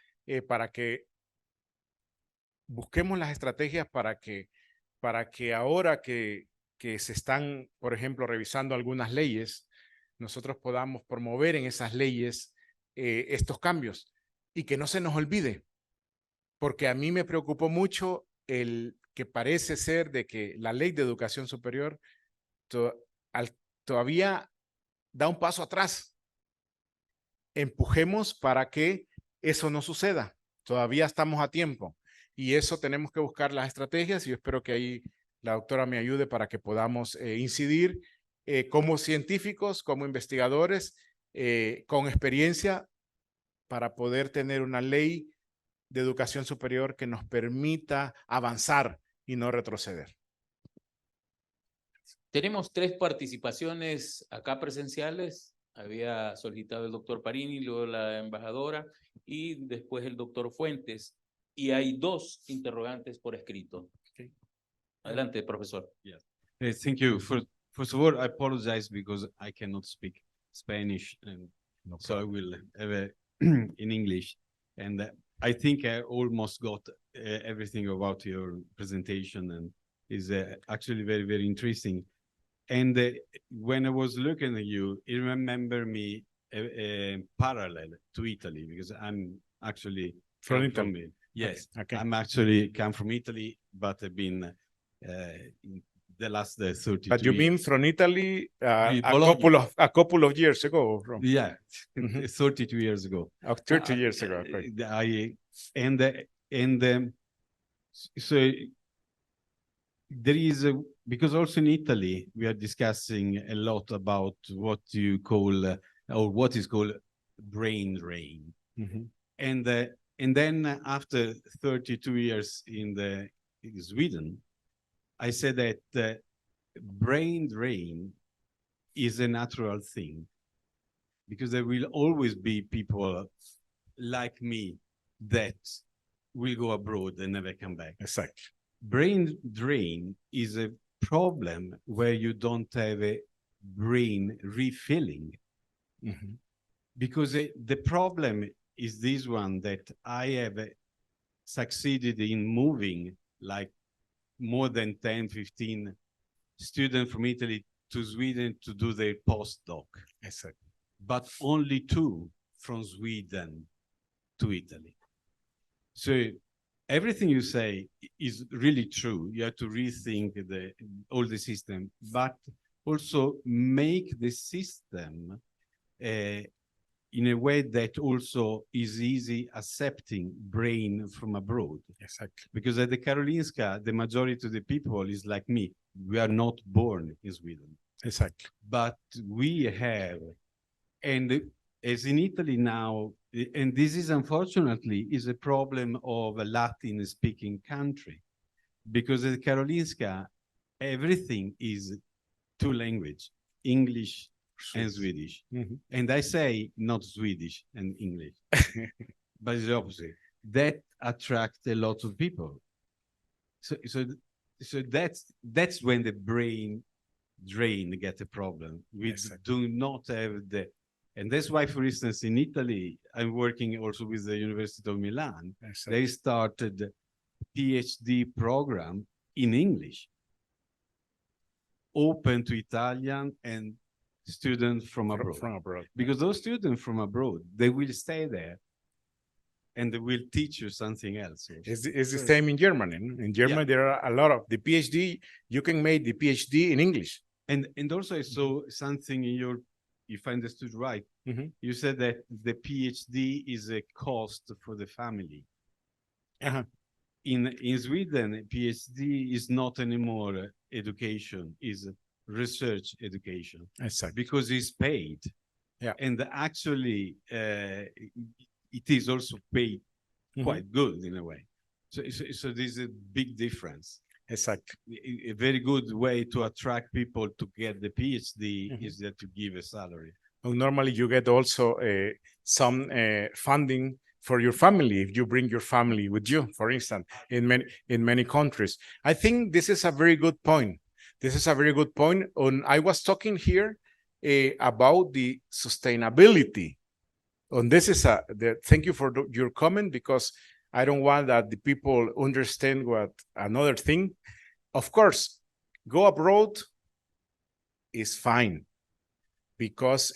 para que busquemos las estrategias para que ahora que se están, por ejemplo, revisando algunas leyes, nosotros podamos promover en esas leyes estos cambios y que no se nos olvide, porque a mí me preocupó mucho el que parece ser de que la ley de educación superior todavía da un paso atrás. Empujemos para que eso no suceda. Todavía estamos a tiempo y eso tenemos que buscar las estrategias y yo espero que ahí la doctora me ayude para que podamos incidir como científicos, como investigadores, con experiencia para poder tener una ley de educación superior que nos permita avanzar y no retroceder. Tenemos 3 participaciones acá presenciales. Había solicitado el doctor Parini, luego la embajadora y después el doctor Fuentes. Y hay 2 interrogantes por escrito. Okay. Adelante, profesor. Yes. Thank you. First of all, I apologize because I cannot speak Spanish, and so I will have in English. And I think I almost got everything about your presentation, and is actually very, very interesting. And when I was looking at you, it remembered me parallel to Italy, because I'm actually From Italy. Yes, Okay. I'm actually come from Italy, but I've been in the last 32 But you mean years. from Italy a Bologna. couple of years ago? From, Yeah, Mhm. 32 years ago. 30 years ago. Okay. So there is because also in Italy we are discussing a lot about what you call or what is called brain drain. Mhm. And then after 32 years in Sweden, I said that brain drain is a natural thing, because there will always be people like me that will go abroad and never come back. Exactly. Brain drain is a problem where you don't have a brain refilling, Mhm. because the problem is this one, that I have succeeded in moving like more than 10, 15 students from Italy to Sweden to do their postdoc, Exactly. but only 2 from Sweden to Italy. So everything you say is really true. You have to rethink all the system, but also make the system in a way that also is easy accepting brain from abroad. Exactly. Because at the Karolinska, the majority of the people is like me. We are not born in Sweden. Exactly. But we have, and as in Italy now, and this is unfortunately is a problem of a Latin-speaking country, because at Karolinska, everything is 2 language, English and Swedish. Mhm. And I say not Swedish and English, but it's the opposite. That attracts a lot of people. So that's when the brain drain get a problem. We Exactly. do not have and that's why, for instance, in Italy, I'm working also with the University of Milan. Exactly. They started PhD program in English, open to Italian and students from abroad. From abroad. Because those students from abroad, they will stay there and they will teach you something else. It's the same in Germany. In Germany, there are a lot of the PhD. You can make the PhD in English. And also I saw something in your, if I understood right, you said that the PhD is a cost for the family. Uh-huh. In Sweden, PhD is not anymore education, is research education Exactly. because it's paid. Yeah. And actually, it is also paid Mhm. quite good in a way. So there's a big difference. Exactly. A very good way to attract people to get the PhD Mhm. is that you give a salary. Well, normally you get also some funding for your family if you bring your family with you, for instance, in many countries. I think this is a very good point. This is a very good point. I was talking here about the sustainability. And this is thank you for your comment, because I don't want that the people understand what another thing. Of course, go abroad is fine, because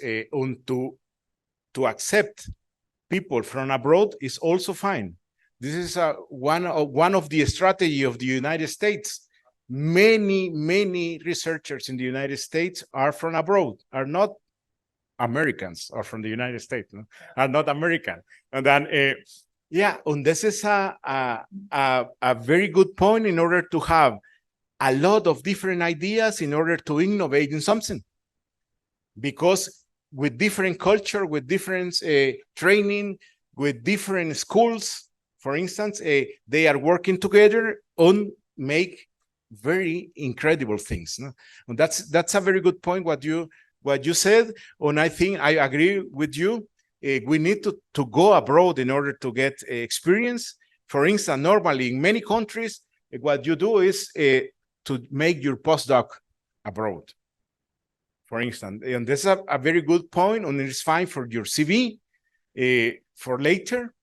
to accept people from abroad is also fine. This is one of the strategy of the United States. Many researchers in the United States are from abroad, are not Americans, or from the United States, no? Are not American. And then, and this is a very good point in order to have a lot of different ideas in order to innovate in something. Because with different culture, with different training, with different schools, for instance, they are working together on make very incredible things. No? And that's a very good point, what you said. And I think I agree with you. We need to go abroad in order to get experience. For instance, normally in many countries, what you do is to make your postdoc abroad, for instance. And this is a very good point, and it's fine for your CV for later,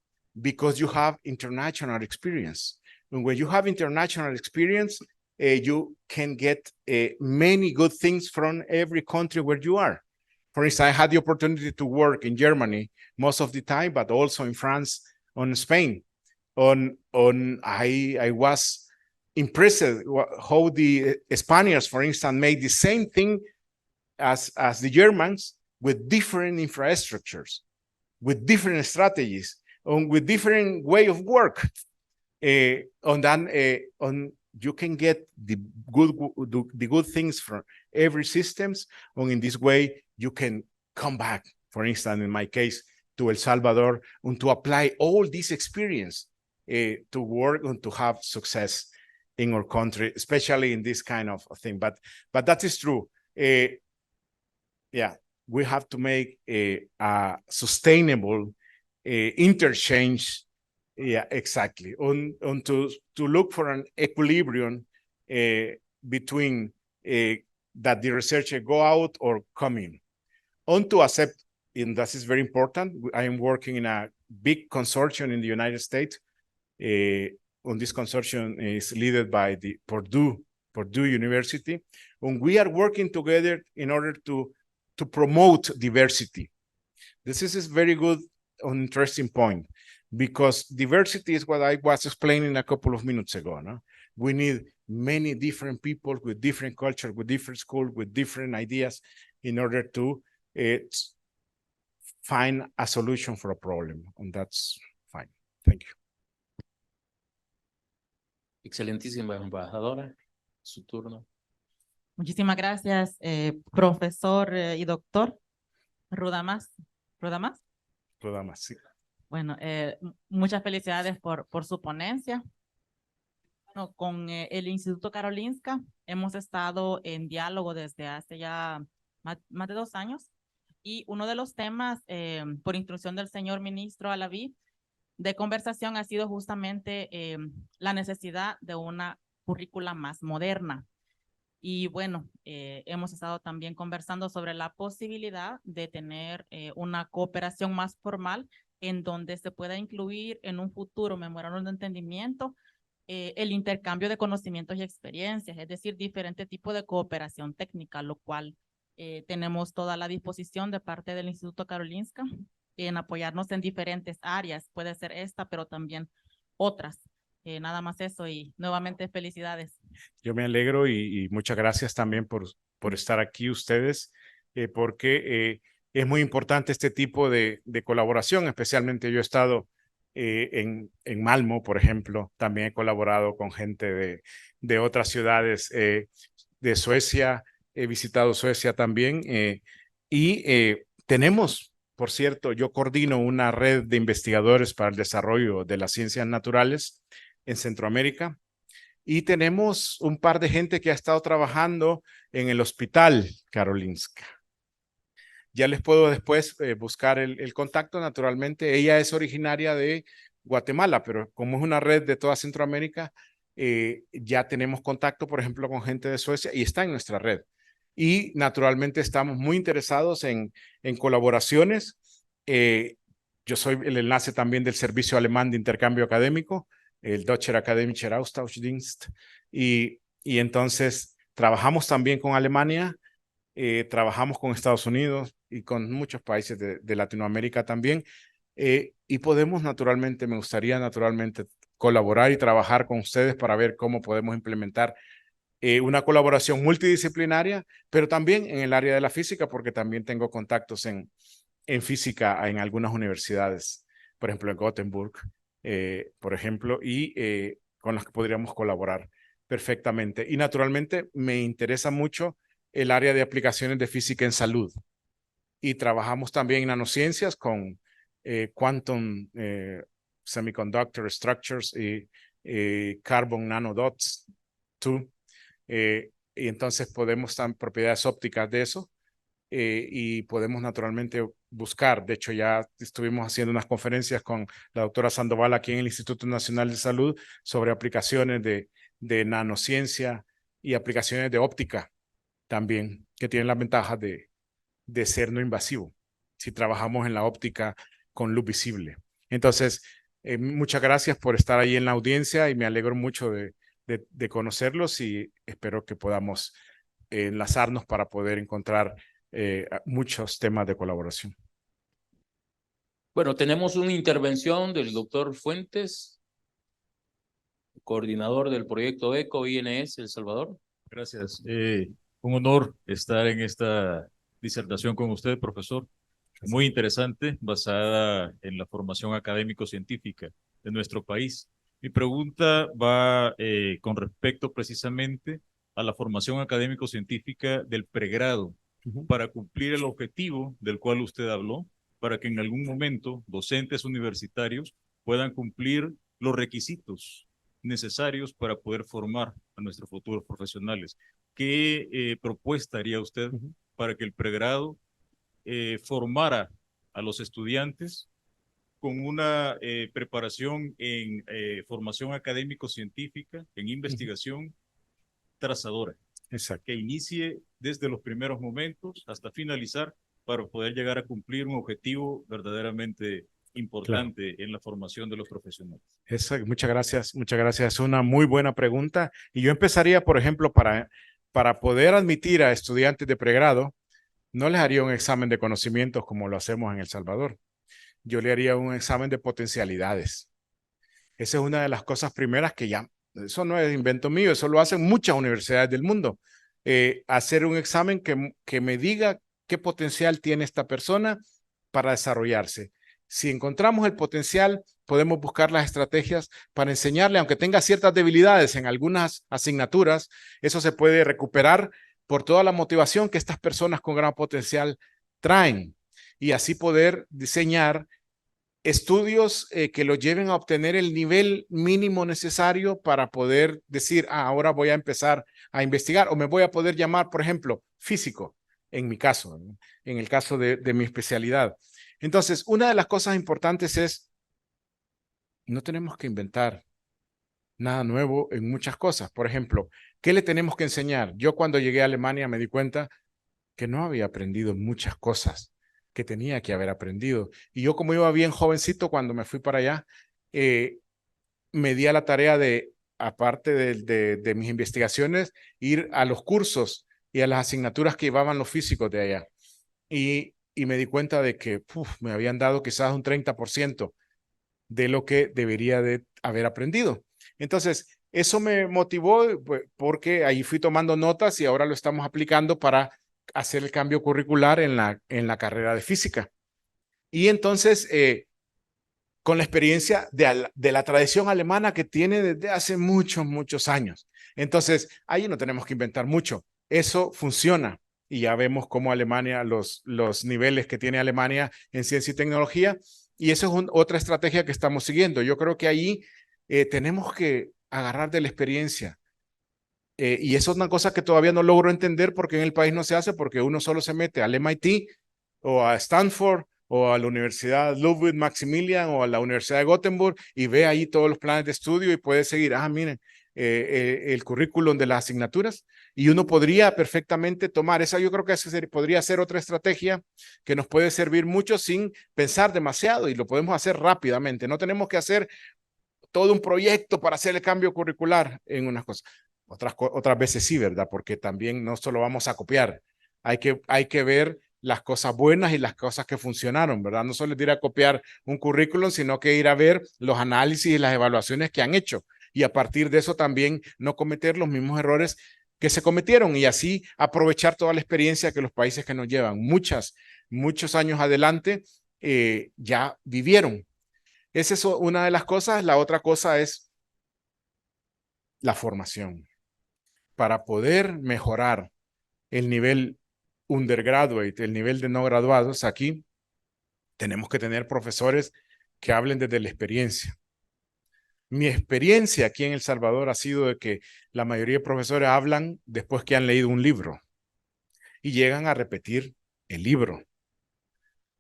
because you have international experience. And when you have international experience, you can get many good things from every country where you are. For instance, I had the opportunity to work in Germany most of the time, but also in France and Spain. I was impressed how the Spaniards, for instance, made the same thing as the Germans, with different infrastructures, with different strategies, and with different way of work. You can get the good things from every systems, and in this way you can come back, for instance, in my case, to El Salvador, and to apply all this experience to work and to have success in our country, especially in this kind of thing. But that is true. We have to make a sustainable interchange. Yeah, exactly. To look for an equilibrium between that the researcher go out or come in. To accept, and that is very important. I am working in a big consortium in the United States. On this consortium is led by the Purdue University, and we are working together in order to promote diversity. This is a very good and interesting point, because diversity is what I was explaining a couple of minutes ago. No? We need many different people with different culture, with different school, with different ideas, in order to find a solution for a problem. And that's fine. Thank you. Excelentísima embajadora, su turno. Muchísimas gracias, profesor y doctor Rudamas. ¿Rudamas? Rudamas, sí. Bueno, muchas felicidades por su ponencia. No, con el Instituto Karolinska hemos estado en diálogo desde hace ya más de 2 años, y uno de los temas, por instrucción del señor ministro Alaví, de conversación ha sido justamente la necesidad de una currícula más moderna. Y bueno, hemos estado también conversando sobre la posibilidad de tener una cooperación más formal, en donde se pueda incluir en un futuro memorándum de entendimiento el intercambio de conocimientos y experiencias, es decir, diferente tipo de cooperación técnica, lo cual tenemos toda la disposición de parte del Instituto Karolinska en apoyarnos en diferentes áreas. Puede ser esta, pero también otras. Nada más eso, y nuevamente felicidades. Yo me alegro y muchas gracias también por estar aquí ustedes, porque es muy importante este tipo de colaboración. Especialmente yo he estado en Malmö, por ejemplo. También he colaborado con gente de otras ciudades de Suecia, he visitado Suecia también y tenemos, por cierto, yo coordino una red de investigadores para el desarrollo de las ciencias naturales en Centroamérica y tenemos un par de gente que ha estado trabajando en el Hospital Karolinska. Ya les puedo después buscar el contacto, naturalmente. Ella es originaria de Guatemala, pero como es una red de toda Centroamérica, ya tenemos contacto, por ejemplo, con gente de Suecia y está en nuestra red. Y naturalmente estamos muy interesados en colaboraciones. Yo soy el enlace también del Servicio Alemán de Intercambio Académico, el Deutscher Akademischer Austauschdienst. Y entonces trabajamos también con Alemania, trabajamos con Estados Unidos y con muchos países de Latinoamérica también. Y podemos naturalmente, me gustaría naturalmente colaborar y trabajar con ustedes para ver cómo podemos implementar una colaboración multidisciplinaria, pero también en el área de la física, porque también tengo contactos en física en algunas universidades, por ejemplo en Gothenburg, por ejemplo, y con las que podríamos colaborar perfectamente. Y naturalmente me interesa mucho el área de aplicaciones de física en salud. Y trabajamos también en nanociencias con quantum semiconductor structures y carbon nanodots, y entonces podemos dar propiedades ópticas de eso y podemos naturalmente buscar. De hecho, ya estuvimos haciendo unas conferencias con la doctora Sandoval aquí en el Instituto Nacional de Salud sobre aplicaciones de nanociencia y aplicaciones de óptica también, que tienen la ventaja de ser no invasivo, si trabajamos en la óptica con luz visible. Entonces, muchas gracias por estar ahí en la audiencia y me alegro mucho de conocerlos y espero que podamos enlazarnos para poder encontrar muchos temas de colaboración. Bueno, tenemos una intervención del doctor Fuentes, coordinador del proyecto ECO INS El Salvador. Gracias. Un honor estar en esta disertación con usted, profesor. Muy interesante, basada en la formación académico-científica de nuestro país. Mi pregunta va con respecto precisamente a la formación académico-científica del pregrado, para cumplir el objetivo del cual usted habló, para que en algún momento docentes universitarios puedan cumplir los requisitos necesarios para poder formar a nuestros futuros profesionales. ¿Qué propuesta haría usted para que el pregrado formara a los estudiantes con una preparación en formación académico-científica, en investigación trazadora? Exacto. Que inicie desde los primeros momentos hasta finalizar para poder llegar a cumplir un objetivo verdaderamente importante en la formación de los profesionales. Muchas gracias, muchas gracias. Es una muy buena pregunta. Y yo empezaría, por ejemplo, para poder admitir a estudiantes de pregrado, no les haría un examen de conocimientos como lo hacemos en El Salvador. Yo le haría un examen de potencialidades. Esa es una de las cosas primeras que ya, eso no es invento mío, eso lo hacen muchas universidades del mundo. Hacer un examen que me diga qué potencial tiene esta persona para desarrollarse. Si encontramos el potencial, podemos buscar las estrategias para enseñarle, aunque tenga ciertas debilidades en algunas asignaturas, eso se puede recuperar por toda la motivación que estas personas con gran potencial traen y así poder diseñar estudios que lo lleven a obtener el nivel mínimo necesario para poder decir, ahora voy a empezar a investigar o me voy a poder llamar, por ejemplo, físico, en mi caso, en el caso de mi especialidad. Entonces, una de las cosas importantes es, no tenemos que inventar nada nuevo en muchas cosas. Por ejemplo, ¿qué le tenemos que enseñar? Yo cuando llegué a Alemania me di cuenta que no había aprendido muchas cosas que tenía que haber aprendido. Y yo como iba bien jovencito cuando me fui para allá, me di a la tarea de, aparte de mis investigaciones, ir a los cursos y a las asignaturas que llevaban los físicos de allá. Y me di cuenta de que me habían dado quizás un 30% de lo que debería de haber aprendido. Entonces, eso me motivó porque ahí fui tomando notas y ahora lo estamos aplicando para hacer el cambio curricular en la carrera de física. Y entonces, con la experiencia de la tradición alemana que tiene desde hace muchos, muchos años. Entonces, ahí no tenemos que inventar mucho. eso funciona. Y ya vemos cómo Alemania, los niveles que tiene Alemania en ciencia y tecnología. Y eso es otra estrategia que estamos siguiendo. Yo creo que ahí tenemos que agarrar de la experiencia. Y eso es una cosa que todavía no logro entender porque en el país no se hace, porque uno solo se mete al MIT o a Stanford o a la Universidad Ludwig Maximilian o a la Universidad de Gothenburg y ve ahí todos los planes de estudio y puede seguir, miren, el currículum de las asignaturas, y uno podría perfectamente tomar esa. Yo creo que esa podría ser otra estrategia que nos puede servir mucho sin pensar demasiado, y lo podemos hacer rápidamente. No tenemos que hacer todo un proyecto para hacer el cambio curricular en unas cosas. Otras veces sí, ¿verdad? Porque también no solo vamos a copiar, hay que ver las cosas buenas y las cosas que funcionaron, ¿verdad? No solo ir a copiar un currículum, sino que ir a ver los análisis y las evaluaciones que han hecho, y a partir de eso también no cometer los mismos errores que se cometieron, y así aprovechar toda la experiencia que los países que nos llevan muchos años adelante ya vivieron. Esa es una de las cosas. La otra cosa es la formación. Para poder mejorar el nivel undergraduate, el nivel de no graduados, aquí tenemos que tener profesores que hablen desde la experiencia. Mi experiencia aquí en El Salvador ha sido de que la mayoría de profesores hablan después que han leído un libro y llegan a repetir el libro.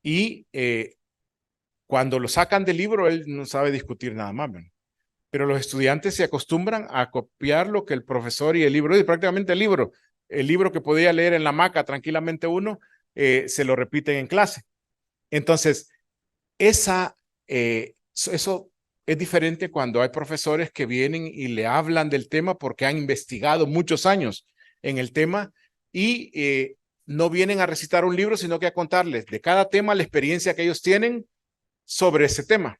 Y cuando lo sacan del libro, él no sabe discutir nada más, ¿verdad? Pero los estudiantes se acostumbran a copiar lo que el profesor y el libro, y prácticamente el libro que podía leer en la hamaca tranquilamente uno, se lo repiten en clase. Entonces, eso es diferente cuando hay profesores que vienen y le hablan del tema porque han investigado muchos años en el tema y no vienen a recitar un libro, sino que a contarles de cada tema la experiencia que ellos tienen sobre ese tema.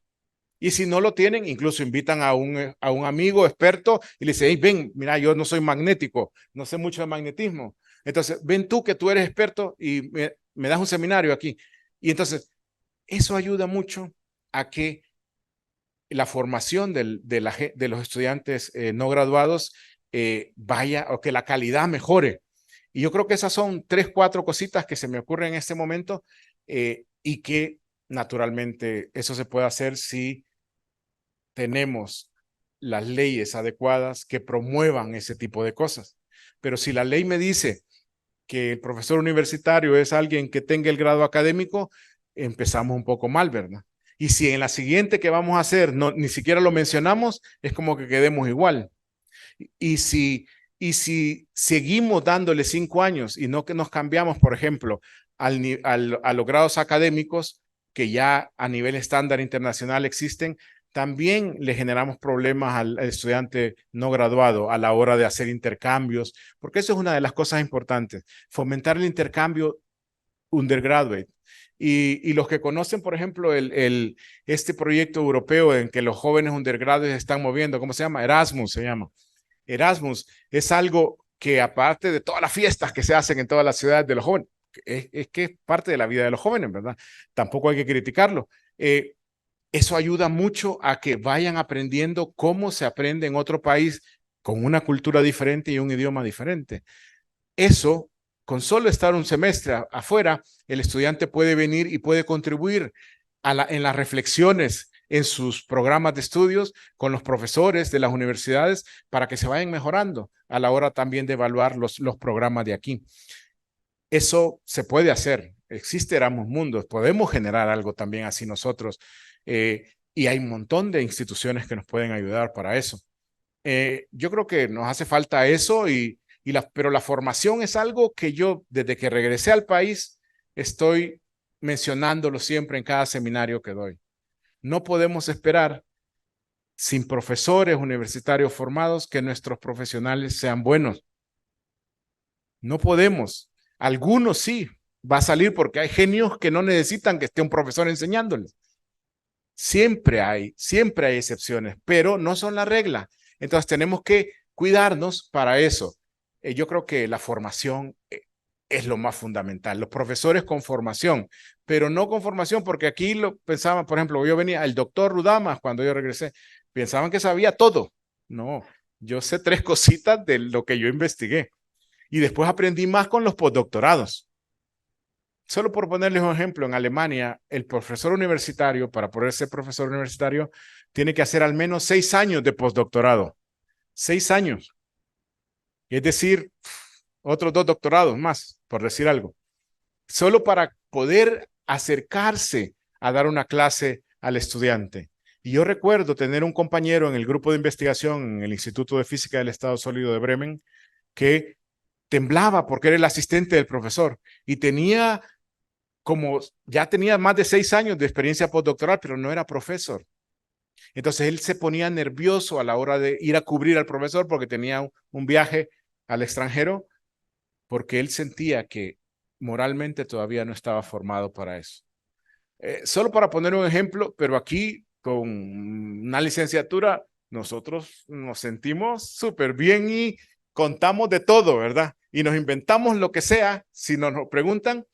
Y si no lo tienen, incluso invitan a un amigo experto y le dicen, hey, ven, mira, yo no soy magnético, no sé mucho de magnetismo. Entonces, ven tú que tú eres experto y me das un seminario aquí. Y entonces, eso ayuda mucho a que la formación de los estudiantes no graduados vaya, o que la calidad mejore. Y yo creo que esas son 3, 4 cositas que se me ocurren en este momento y que naturalmente eso se puede hacer si tenemos las leyes adecuadas que promuevan ese tipo de cosas. Pero si la ley me dice que el profesor universitario es alguien que tenga el grado académico, empezamos un poco mal, ¿verdad? Y si en la siguiente que vamos a hacer ni siquiera lo mencionamos, es como que quedemos igual. Y si seguimos dándole 5 años y no que nos cambiamos, por ejemplo, a los grados académicos que ya a nivel estándar internacional existen, también le generamos problemas al estudiante no graduado a la hora de hacer intercambios, porque eso es una de las cosas importantes, fomentar el intercambio undergraduate. Y los que conocen, por ejemplo, este proyecto europeo en que los jóvenes undergraduates están moviendo, ¿cómo se llama? Erasmus se llama. Erasmus es algo que, aparte de todas las fiestas que se hacen en todas las ciudades de los jóvenes, es que es parte de la vida de los jóvenes, ¿verdad? Tampoco hay que criticarlo. Eso ayuda mucho a que vayan aprendiendo cómo se aprende en otro país con una cultura diferente y un idioma diferente. Eso, con solo estar un semestre afuera, el estudiante puede venir y puede contribuir en las reflexiones en sus programas de estudios con los profesores de las universidades para que se vayan mejorando a la hora también de evaluar los programas de aquí. Eso se puede hacer. Existe Erasmus Mundus. Podemos generar algo también así nosotros. Y hay un montón de instituciones que nos pueden ayudar para eso. Yo creo que nos hace falta eso, pero la formación es algo que yo, desde que regresé al país, estoy mencionándolo siempre en cada seminario que doy. No podemos esperar, sin profesores universitarios formados, que nuestros profesionales sean buenos. No podemos. Algunos sí, va a salir porque hay genios que no necesitan que esté un profesor enseñándoles. Siempre hay excepciones, pero no son la regla. Entonces tenemos que cuidarnos para eso. Yo creo que la formación es lo más fundamental. Los profesores con formación, pero no con formación, porque aquí lo pensaban, por ejemplo, yo venía, el doctor Rudamas, cuando yo regresé, pensaban que sabía todo. No, yo sé 3 cositas de lo que yo investigué. Y después aprendí más con los postdoctorados. Solo por ponerles un ejemplo, en Alemania, el profesor universitario, para poder ser profesor universitario, tiene que hacer al menos 6 años de postdoctorado. 6 años. Es decir, otros 2 doctorados más, por decir algo. Solo para poder acercarse a dar una clase al estudiante. Y yo recuerdo tener un compañero en el grupo de investigación en el Instituto de Física del Estado Sólido de Bremen que temblaba porque era el asistente del profesor y ya tenía más de 6 años de experiencia postdoctoral, pero no era profesor. Entonces él se ponía nervioso a la hora de ir a cubrir al profesor porque tenía un viaje al extranjero, porque él sentía que moralmente todavía no estaba formado para eso. Solo para poner un ejemplo, pero aquí con una licenciatura nosotros nos sentimos súper bien y contamos de todo, ¿verdad? Y nos inventamos lo que sea si nos lo preguntan,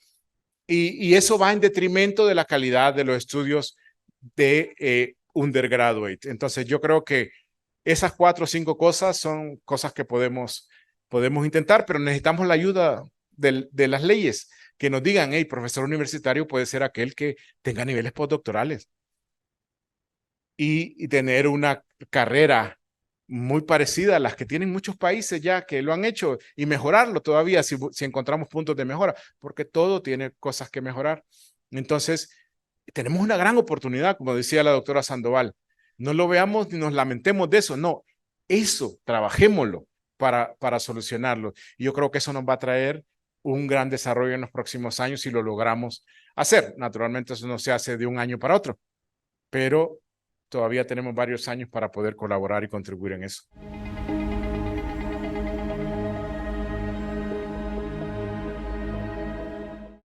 y eso va en detrimento de la calidad de los estudios de undergraduate. Entonces yo creo que esas 4 o 5 cosas son cosas que podemos intentar, pero necesitamos la ayuda de las leyes que nos digan, hey, profesor universitario puede ser aquel que tenga niveles postdoctorales y tener una carrera muy parecida a las que tienen muchos países ya que lo han hecho y mejorarlo todavía si encontramos puntos de mejora, porque todo tiene cosas que mejorar. Entonces, tenemos una gran oportunidad, como decía la doctora Sandoval. No lo veamos ni nos lamentemos de eso, no, eso, trabajémoslo para solucionarlo. Y yo creo que eso nos va a traer un gran desarrollo en los próximos años si lo logramos hacer. Naturalmente eso no se hace de un año para otro, pero todavía tenemos varios años para poder colaborar y contribuir en eso.